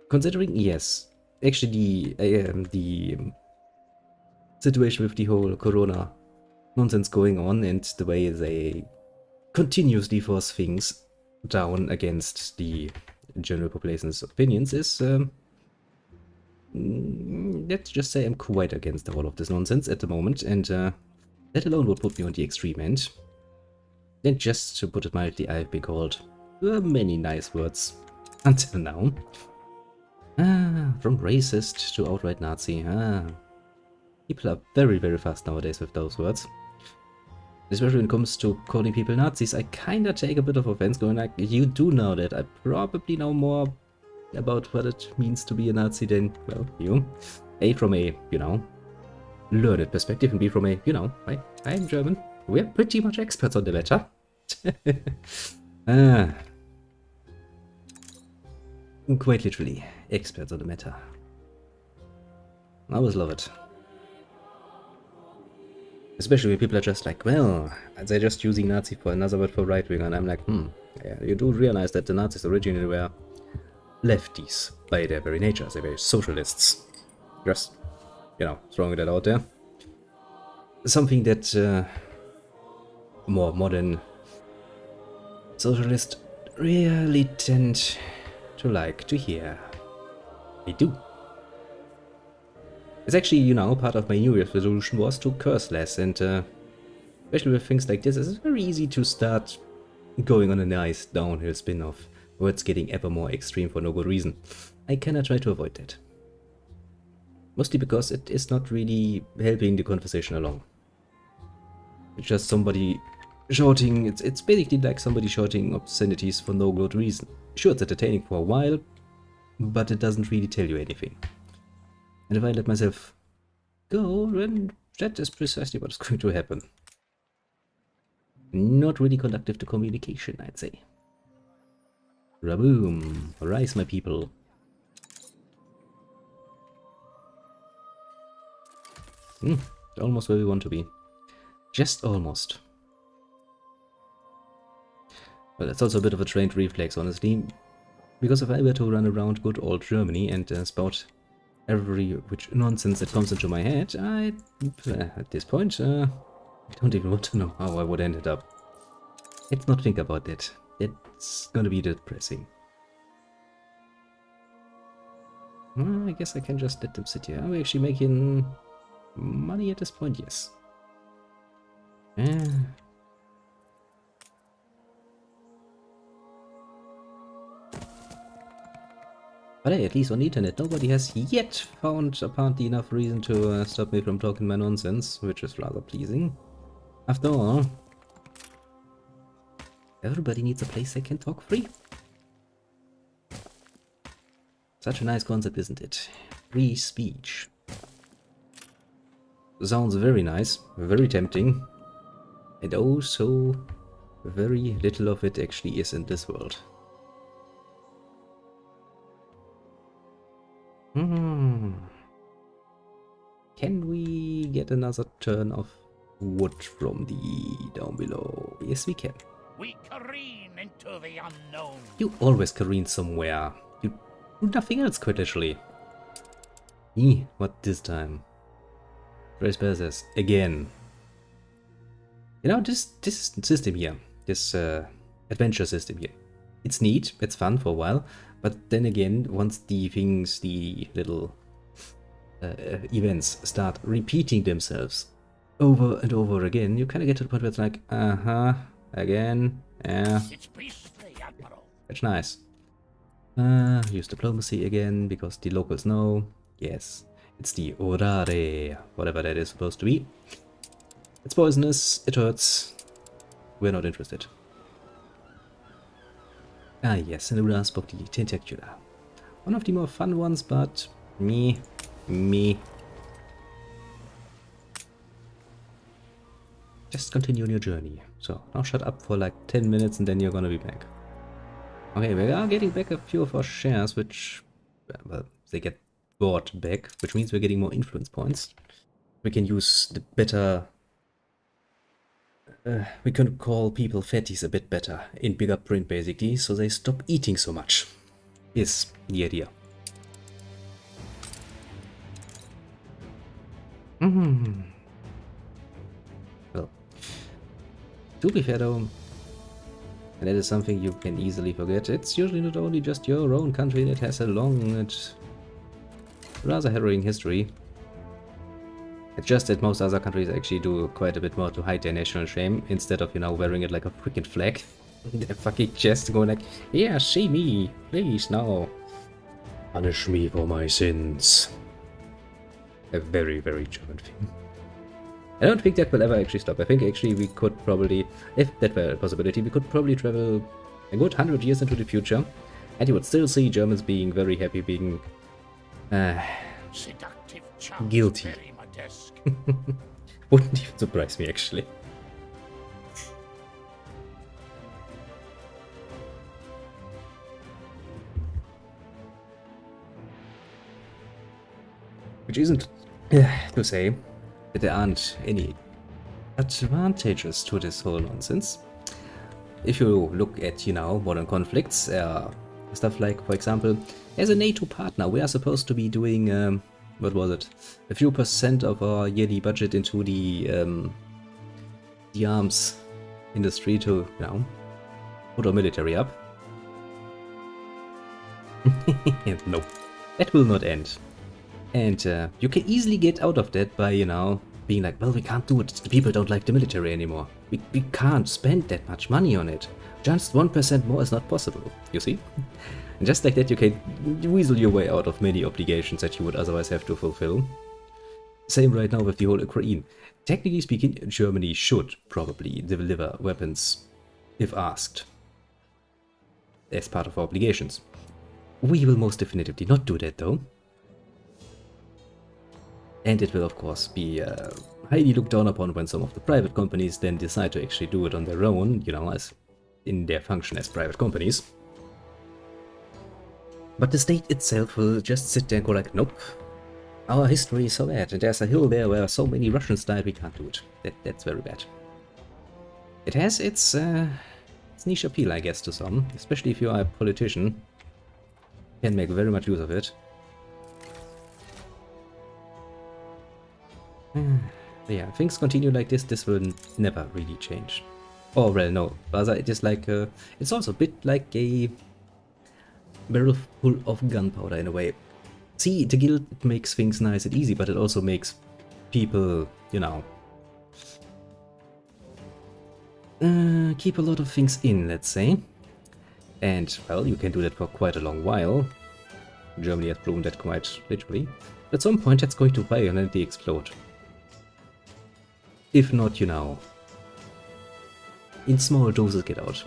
Considering, yes, actually the situation with the whole corona nonsense going on and the way they continuously force things down against the general population's opinions is, let's just say I'm quite against all of this nonsense at the moment, and that alone would put me on the extreme end. And just to put it mildly, I've been called many nice words until now. From racist to outright Nazi. People are very, very fast nowadays with those words. Especially when it comes to calling people Nazis, I kinda take a bit of offense, going like, you do know that I probably know more about what it means to be a Nazi than, well, you. A, from a, you know, learned perspective, and B, from a, you know, I'm German. We're pretty much experts on the matter. Quite literally, experts on the matter. I always love it. Especially when people are just like, well, they're just using Nazi for another word for right wing, and I'm like, yeah, you do realize that the Nazis originally were lefties by their very nature. They're very socialists. Just, you know, throwing that out there. Something that more modern socialists really tend to like to hear. They do. It's actually, you know, part of my New Year's resolution was to curse less, and especially with things like this, it's very easy to start going on a nice downhill spin of words getting ever more extreme for no good reason. I cannot try to avoid that. Mostly because it is not really helping the conversation along. It's just somebody shouting, it's basically like somebody shouting obscenities for no good reason. Sure, it's entertaining for a while, but it doesn't really tell you anything. And if I let myself go, then that is precisely what's going to happen. Not really conductive to communication, I'd say. Raboom! Rise, my people. Almost where we want to be. Just almost. Well, that's also a bit of a trained reflex, honestly. Because if I were to run around good old Germany and spout every which nonsense that comes into my head, at this point, I don't even want to know how I would end it up. Let's not think about that. It's gonna be depressing. Well, I guess I can just let them sit here. Are we actually making money at this point? Yes. But hey, at least on the internet, nobody has yet found apparently enough reason to stop me from talking my nonsense, which is rather pleasing. After all, everybody needs a place they can talk free. Such a nice concept, isn't it? Free speech. Sounds very nice, very tempting, and oh so very little of it actually is in this world. Can we get another turn of wood from the down below? Yes, we can. We careen into the unknown. You always careen somewhere. You do nothing else, quite literally. What this time? Trespassers again. You know, this system here, this adventure system here, it's neat, it's fun for a while, but then again, once the things, the little events start repeating themselves over and over again, you kind of get to the point where it's like, again, yeah. It's beastly, Admiral. That's nice. Use diplomacy again, because the locals know. Yes, it's the orare, whatever that is supposed to be. It's poisonous, it hurts. We're not interested. Ah yes, an rasp of the tentacular. One of the more fun ones, but me. Just continue on your journey. So, now shut up for like 10 minutes and then you're gonna be back. Okay, we are getting back a few of our shares, which, well, they get bought back, which means we're getting more influence points. We can use the better... we can call people fatties a bit better in bigger print, basically, so they stop eating so much, is the idea. Well, To be fair though, and that is something you can easily forget, it's usually not only just your own country that has a long and rather harrowing history. It's just that most other countries actually do quite a bit more to hide their national shame, instead of, you know, wearing it like a freaking flag in their fucking chest, going like, yeah, see me, please, now. Punish me for my sins. A very, very German thing. I don't think that will ever actually stop. I think actually we could probably, if that were a possibility, we could probably travel a good 100 years into the future, and you would still see Germans being very happy being Seductive charms guilty. bury my desk. Wouldn't even surprise me, actually. Which isn't to say that there aren't any advantages to this whole nonsense. If you look at, you know, modern conflicts, stuff like, for example, as a NATO partner, we are supposed to be doing, what was it, a few percent of our yearly budget into the arms industry to, you know, put our military up. No, that will not end. And you can easily get out of that by, you know, being like, well, we can't do it. The people don't like the military anymore. We can't spend that much money on it. Just 1% more is not possible, you see? And just like that, you can weasel your way out of many obligations that you would otherwise have to fulfill. Same right now with the whole Ukraine. Technically speaking, Germany should probably deliver weapons if asked, as part of our obligations. We will most definitively not do that, though. And it will, of course, be highly looked down upon when some of the private companies then decide to actually do it on their own, you know, as in their function as private companies. But the state itself will just sit there and go like, nope, our history is so bad, and there's a hill there where so many Russians died, we can't do it. That's very bad. It has its niche appeal, I guess, to some, especially if you are a politician. You can make very much use of it. But yeah, things continue like this will never really change. Oh, well, no, rather it is like, it's also a bit like a barrel full of gunpowder in a way. See, the guild makes things nice and easy, but it also makes people, you know, keep a lot of things in, let's say. And, well, you can do that for quite a long while. Germany has proven that quite literally. At some point that's going to violently explode. If not, you know, in small doses get out.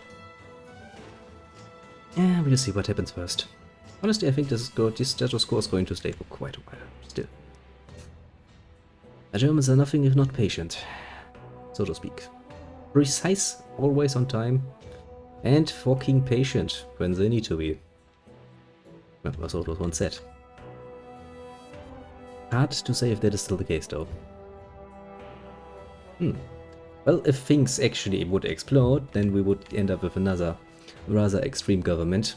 Yeah, we'll see what happens first. Honestly, I think this status quo is going to stay for quite a while, still. The Germans are nothing if not patient, so to speak. Precise, always on time, and fucking patient when they need to be. That was what was once said. Hard to say if that is still the case, though. Well, if things actually would explode, then we would end up with another rather extreme government.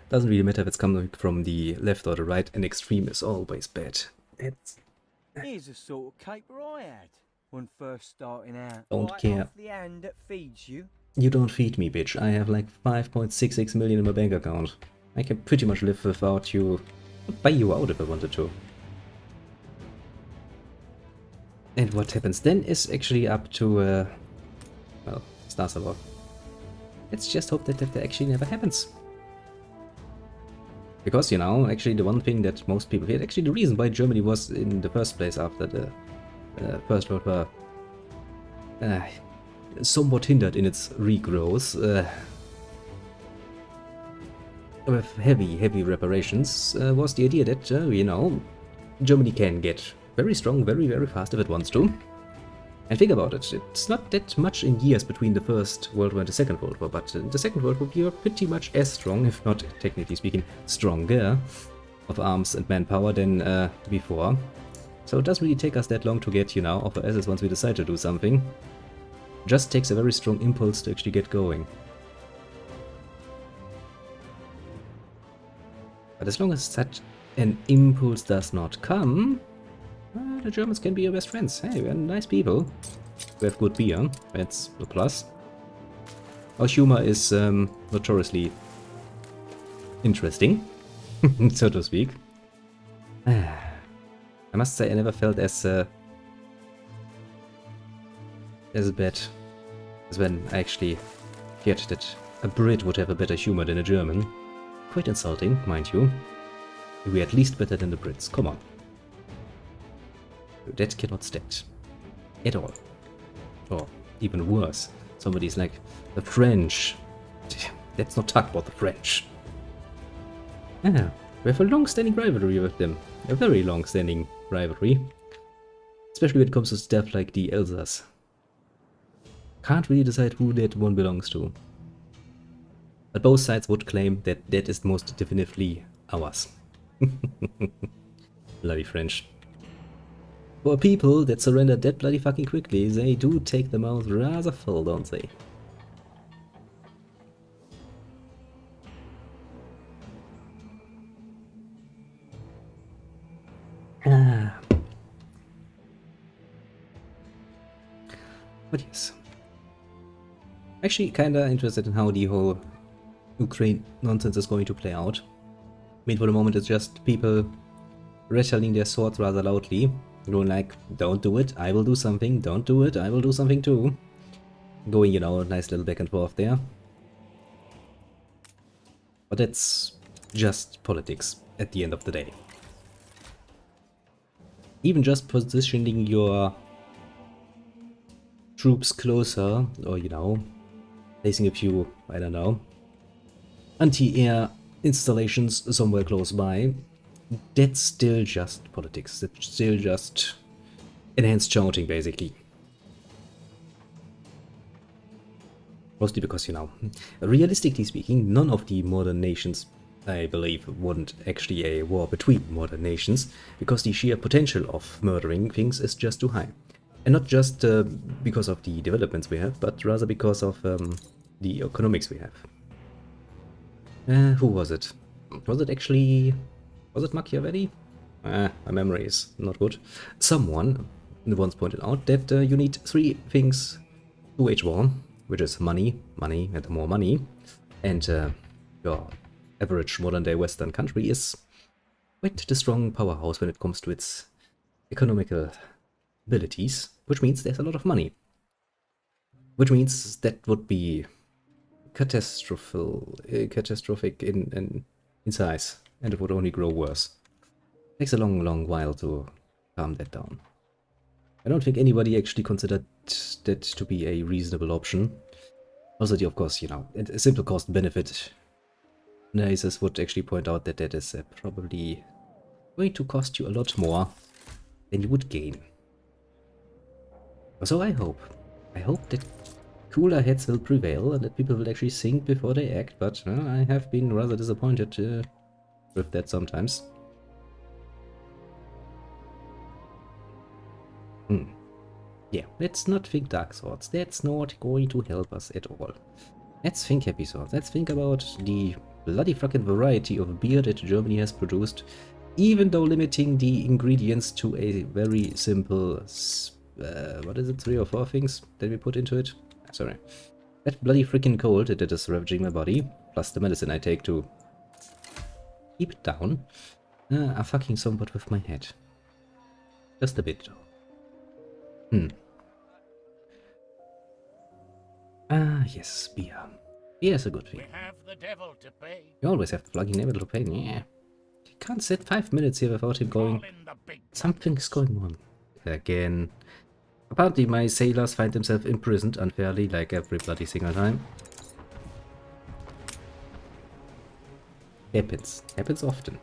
Doesn't really matter if it's coming from the left or the right, and extreme is always bad. Here's the sort of caper I had when first starting out. Don't Right care. off the hand that feeds you. You don't feed me, bitch. I have like 5.66 million in my bank account. I can pretty much live without you. I'd buy you out if I wanted to. And what happens then is actually up to, well, stars above. Let's just hope that actually never happens. Because, you know, actually the one thing that most people feared, actually the reason why Germany was in the first place after the First World War somewhat hindered in its regrowth, with heavy reparations, was the idea that, you know, Germany can get very strong, very fast if it wants to. And think about it, it's not that much in years between the First World War and the Second World War, but the Second World War we were pretty much as strong, if not, technically speaking, stronger of arms and manpower than before. So it doesn't really take us that long to get, you know, off our asses once we decide to do something. Just takes a very strong impulse to actually get going. But as long as such an impulse does not come, the Germans can be your best friends. Hey, we're nice people. We have good beer, that's a plus. Our humor is notoriously interesting, so to speak. I must say I never felt as bad as when I actually heard that a Brit would have a better humor than a German. Quite insulting, mind you. We're at least better than the Brits, come on. That cannot stand. At all. Or even worse, somebody's like, the French. Let's not talk about the French. Yeah, we have a long-standing rivalry with them. A very long-standing rivalry. Especially when it comes to stuff like the Alsace. Can't really decide who that one belongs to. But both sides would claim that that is most definitively ours. Bloody French. For people that surrender that bloody fucking quickly, they do take the mouth rather full, don't they? But yes. Actually kinda interested in how the whole Ukraine nonsense is going to play out. I mean, for the moment it's just people rattling their swords rather loudly, going like, don't do it, I will do something, don't do it, I will do something too. Going, you know, a nice little back and forth there. But that's just politics at the end of the day. Even just positioning your troops closer, or you know, placing a few, I don't know, anti-air installations somewhere close by, that's still just politics. That's still just enhanced shouting, basically. Mostly because, you know, realistically speaking, none of the modern nations, I believe, want actually a war between modern nations, because the sheer potential of murdering things is just too high. And not just because of the developments we have, but rather because of the economics we have. Who was it? Was it actually... was it Machiavelli? My memory is not good. Someone once pointed out that you need 3 things to wage war, which is money, money, and more money. And your average modern-day Western country is quite the strong powerhouse when it comes to its economical abilities, which means there's a lot of money. Which means that would be catastrophic in size, and it would only grow worse. Takes a long while to calm that down. I don't think anybody actually considered that to be a reasonable option. Also, of course, you know, a simple cost-benefit analysis would actually point out that that is probably going to cost you a lot more than you would gain. So I hope that cooler heads will prevail and that people will actually think before they act, but I have been rather disappointed with that sometimes. Yeah, let's not think Dark Swords. That's not going to help us at all. Let's think Happy Swords. Let's think about the bloody fucking variety of beer that Germany has produced, even though limiting the ingredients to a very simple, what is it, 3 or 4 things that we put into it? Sorry. That bloody freaking cold that is ravaging my body, plus the medicine I take to keep it down, are fucking somewhat with my head. Just a bit though. Yes, beer. Beer is a good thing. We have the devil to pay. You always have the bloody devil to pay, yeah. You can't sit 5 minutes here without him going, Call in the big something's going on. Again. Apparently my sailors find themselves imprisoned unfairly, like every bloody single time. Happens. Happens often.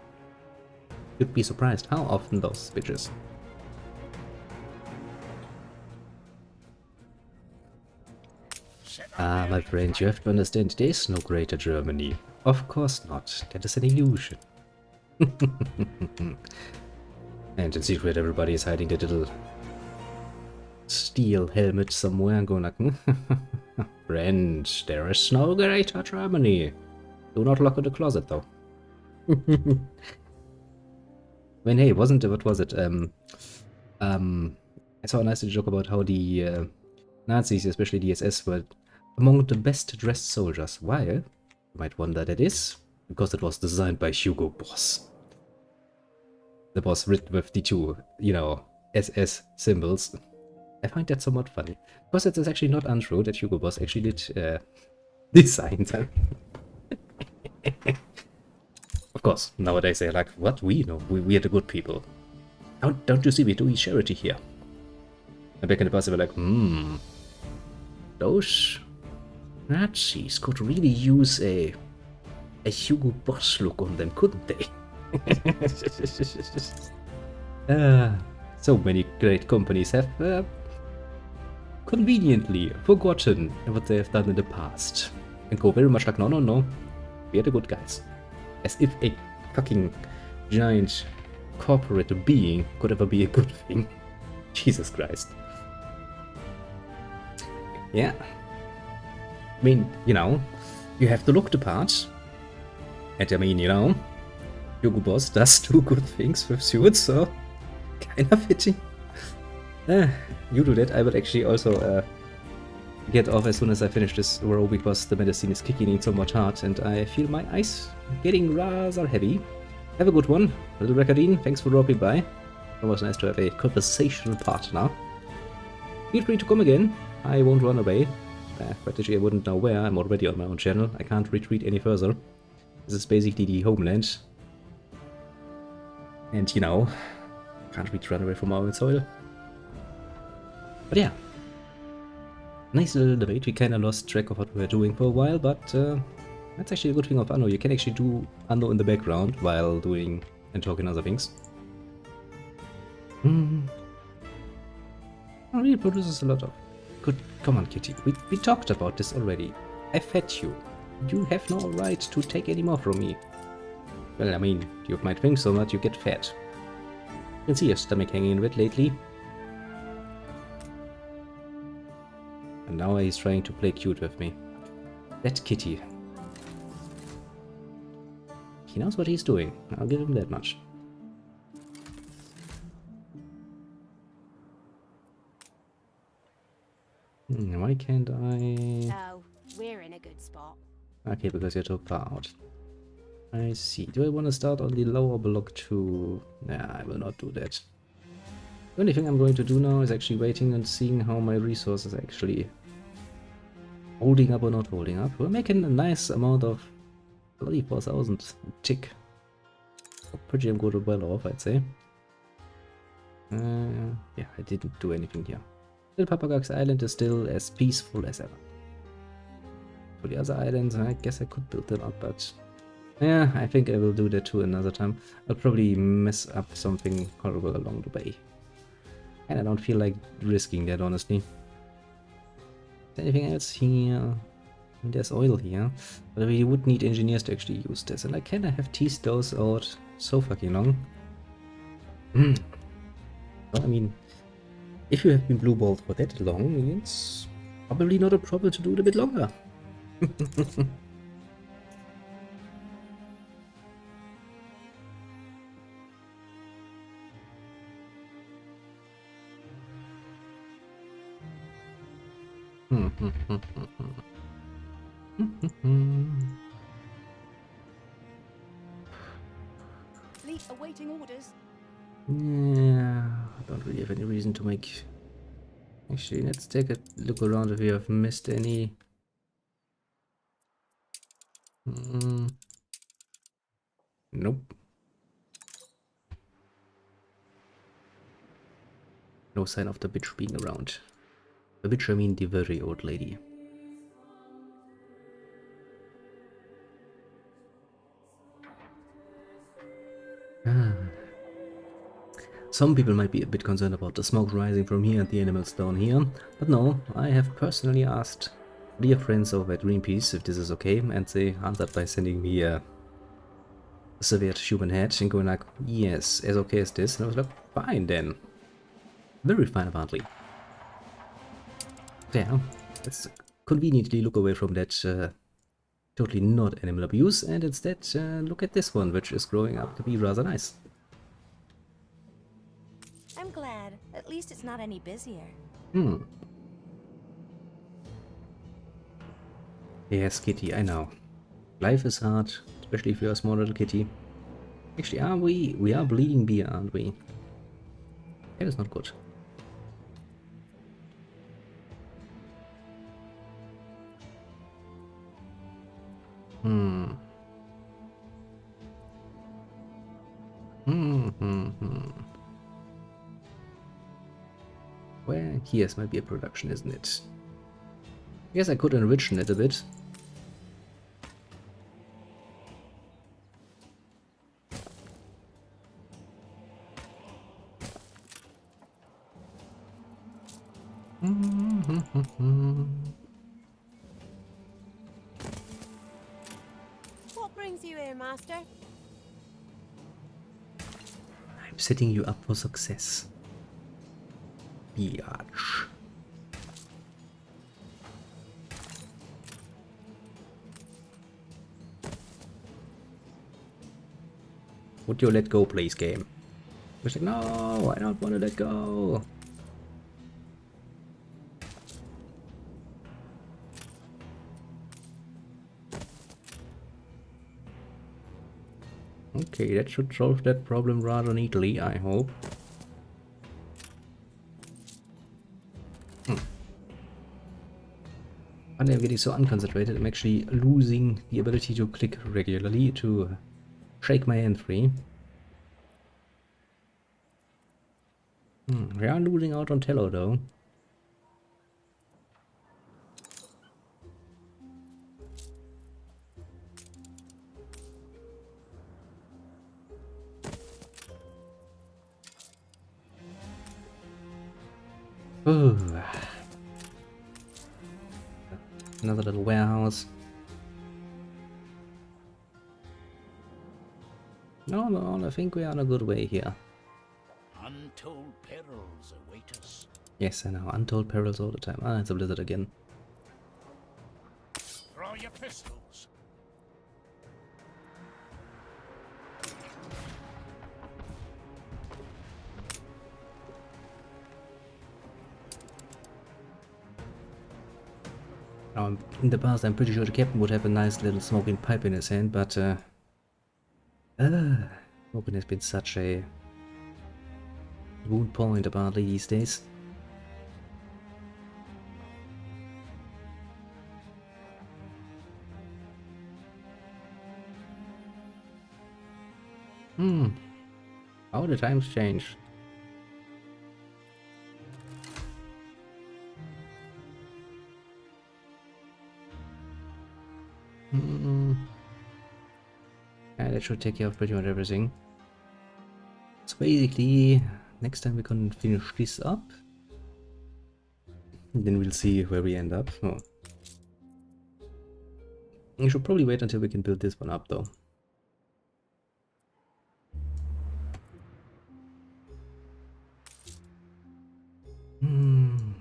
You'd be surprised how often those bitches. Ah, my friend, you have to understand, there is no greater Germany. Of course not. That is an illusion. And in secret, everybody is hiding their little steel helmet somewhere and going like, friend, there is no greater Germany. Do not lock in the closet, though. I mean, hey, what was it? I saw a nice joke about how the Nazis, especially the SS, were among the best dressed soldiers. Why? You might wonder that is because it was designed by Hugo Boss. It was written with the two, SS symbols. I find that somewhat funny. Because it is actually not untrue that Hugo Boss actually did design them. Of course, nowadays they're like, what? We know. We are the good people. Don't you see we do charity here? And back in the past they were like, those Nazis could really use a Hugo Boss look on them, couldn't they? So many great companies have conveniently forgotten what they have done in the past and go very much like, no, we are the good guys. As if a fucking giant corporate being could ever be a good thing. Jesus Christ. Yeah. I mean, you have to look the part. And I mean, Hugo Boss does do good things with suits, so kind of fitting. You do that. I will actually also get off as soon as I finish this row because the medicine is kicking in so much hard and I feel my eyes getting rather heavy. Have a good one, little Recordine. Thanks for dropping by. It was nice to have a conversational partner. Feel free to come again. I won't run away. But actually I wouldn't know where. I'm already on my own channel. I can't retreat any further. This is basically the homeland. And can't really run away from our own soil. But yeah. Nice little debate. We kinda lost track of what we were doing for a while, but that's actually a good thing of Anno. You can actually do Anno in the background while doing and talking other things. It really produces a lot of good. Come on, kitty. We talked about this already. I fed you. You have no right to take any more from me. Well, I mean, you might think so, but you get fed. You can see your stomach hanging red lately. And now he's trying to play cute with me. That kitty. He knows what he's doing. I'll give him that much. Why can't I... Oh, we're in a good spot. Okay, because you're too far out. I see. Do I want to start on the lower block too? Nah, I will not do that. The only thing I'm going to do now is actually waiting and seeing how my resources are actually holding up or not holding up. We're making a nice amount of bloody 4,000 tick. Pretty damn good well off, I'd say. Yeah, I didn't do anything here. Little Papagak's Island is still as peaceful as ever. For the other islands, I guess I could build them up, but yeah, I think I will do that too another time. I'll probably mess up something horrible along the way. And I don't feel like risking that, honestly. Anything else here? I mean, there's oil here, but we would need engineers to actually use this, and I kinda have teased those out so fucking long. Well, I mean, if you have been blue-balled for that long, it's probably not a problem to do it a bit longer. Fleet awaiting orders. Yeah, I don't really have any reason to make... Actually, let's take a look around if we have missed any... Nope. No sign of the bitch being around. The bitch, I mean the very old lady. Some people might be a bit concerned about the smoke rising from here and the animals down here, but no, I have personally asked dear friends over at Greenpeace if this is okay, and they answered by sending me a severed human head and going like, yes, as okay as this, and I was like, fine then. Very fine apparently. Yeah, let's conveniently look away from that totally not animal abuse and instead look at this one, which is growing up to be rather nice. I'm glad. At least it's not any busier. Yes, kitty, I know. Life is hard, especially if you're a small little kitty. Actually, are we? We are bleeding beer, aren't we? That is not good. Hmm. Well, here's my beer production, isn't it? Yes, I could enrich it a bit. What brings you here, Master? I'm setting you up for success. Biatch. Would you let go, please, game? It's like, no, I don't want to let go. Okay, that should solve that problem rather neatly, I hope. And I'm getting so unconcentrated, I'm actually losing the ability to click regularly to shake my hand free. We are losing out on Tello though. Ooh. Another little warehouse. No, I think we are on a good way here. Untold perils await us. Yes, I know, untold perils all the time. Ah, it's a blizzard again. Draw your pistols. Now, in the past, I'm pretty sure the captain would have a nice little smoking pipe in his hand, but smoking has been such a wound point apparently these days. How the times change. Yeah, that should take care of pretty much everything. So basically, next time we can finish this up. Then we'll see where we end up. Oh. We should probably wait until we can build this one up though.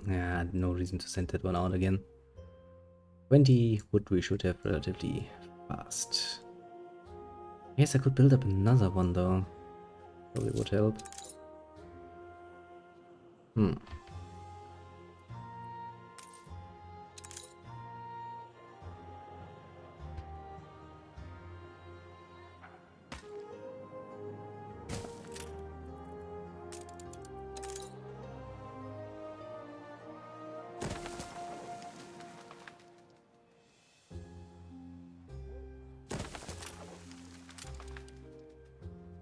Yeah, no reason to send that one out again. 20 wood we should have relatively fast. Yes, I could build up another one though. Probably would help.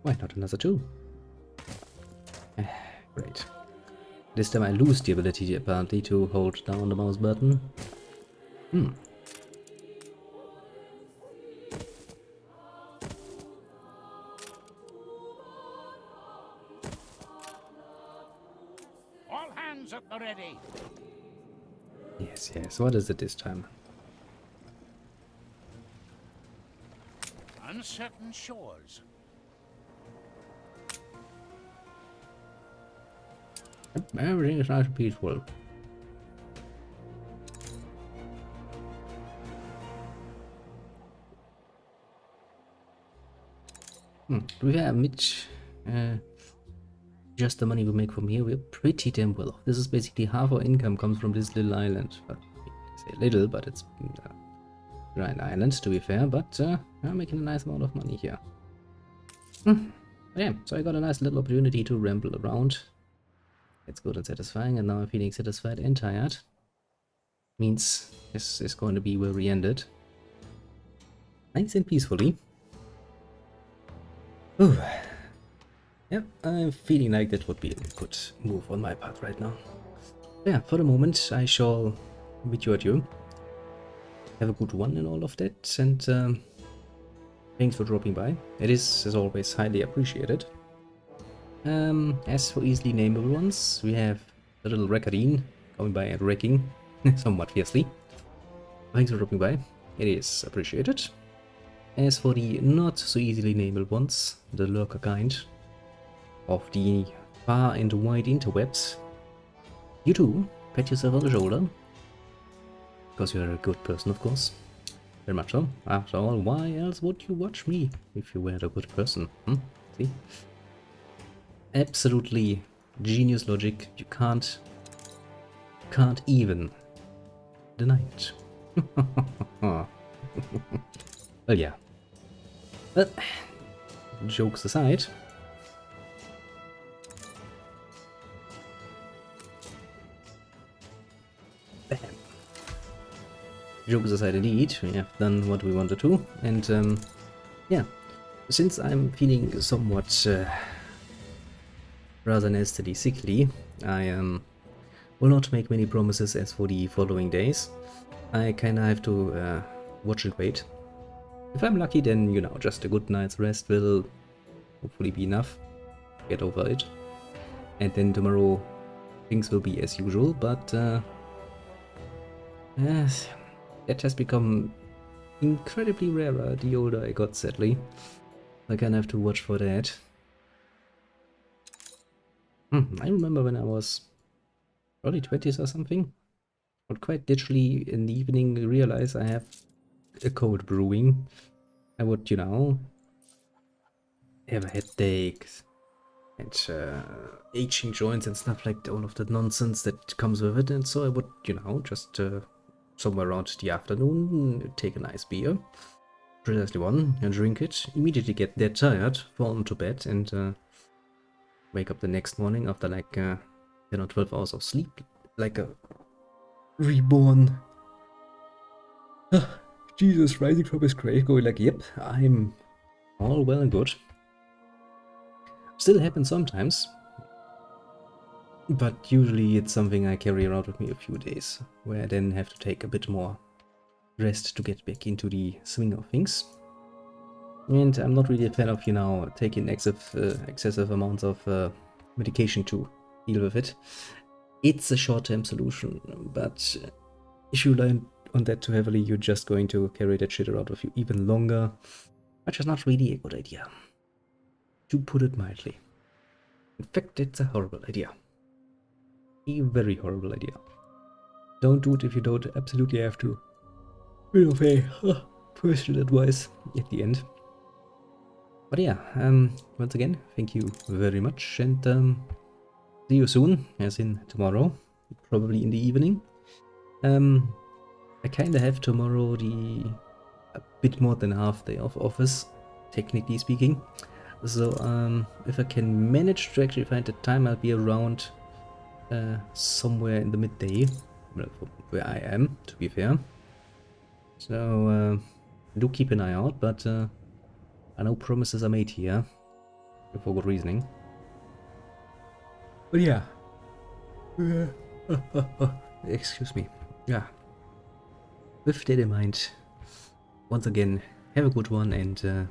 Why not another two? Great. This time I lose the ability apparently to hold down the mouse button. All hands at the ready. Yes, what is it this time? Uncertain shores. Everything is nice and peaceful. To be fair, Mitch, just the money we make from here, we're pretty damn well off. This is basically half our income comes from this little island. Well, I say little, but it's Giant Island, to be fair, but I'm making a nice amount of money here. Yeah, so I got a nice little opportunity to ramble around. It's good and satisfying, and now I'm feeling satisfied and tired. Means this is going to be where we ended. Nice and peacefully. Ooh. Yep, I'm feeling like that would be a good move on my part right now. Yeah, for the moment I shall bid you adieu. Have a good one in all of that, and thanks for dropping by. It is, as always, highly appreciated. As for easily nameable ones, we have the little Reckarine coming by and wrecking somewhat fiercely. Thanks for dropping by. It is appreciated. As for the not so easily nameable ones, the lurker kind of the far and wide interwebs, you too, pat yourself on the shoulder. Because you're a good person, of course. Very much so. After all, why else would you watch me if you were a good person? See? Absolutely genius logic. You can't even deny it. Well, yeah. But jokes aside, bam. Jokes aside, indeed, we have done what we wanted to, and yeah, since I'm feeling somewhat rather nastily sickly, I will not make many promises as for the following days. I kinda have to watch and wait. If I'm lucky, then, you know, just a good night's rest will hopefully be enough. Get over it. And then tomorrow things will be as usual, but yes, that has become incredibly rarer the older I got, sadly. I kinda have to watch for that. I remember when I was early 20s or something, I would quite literally in the evening realize I have a cold brewing. I would, you know, have headaches and aching joints and stuff like all of the nonsense that comes with it, and so I would, you know, just somewhere around the afternoon take a nice beer, precisely one, and drink it, immediately get dead tired, fall into bed, and wake up the next morning after like 10 or 12 hours of sleep, like a reborn. Jesus, rising from his grave, going like, yep, I'm all well and good. Still happens sometimes, but usually it's something I carry around with me a few days, where I then have to take a bit more rest to get back into the swing of things. And I'm not really a fan of, you know, taking excessive amounts of medication to deal with it. It's a short-term solution, but if you rely on that too heavily, you're just going to carry that shit around with you even longer, which is not really a good idea, to put it mildly. In fact, it's a horrible idea. A very horrible idea. Don't do it if you don't absolutely have to. Bit of a personal advice at the end. But yeah, once again, thank you very much, and see you soon, as in tomorrow, probably in the evening. I kinda have tomorrow a bit more than half day of office, technically speaking. So if I can manage to actually find the time, I'll be around somewhere in the midday, where I am, to be fair. So do keep an eye out, but I know promises are made here, for good reasoning. But yeah. Excuse me. Yeah. With that in mind, once again, have a good one, and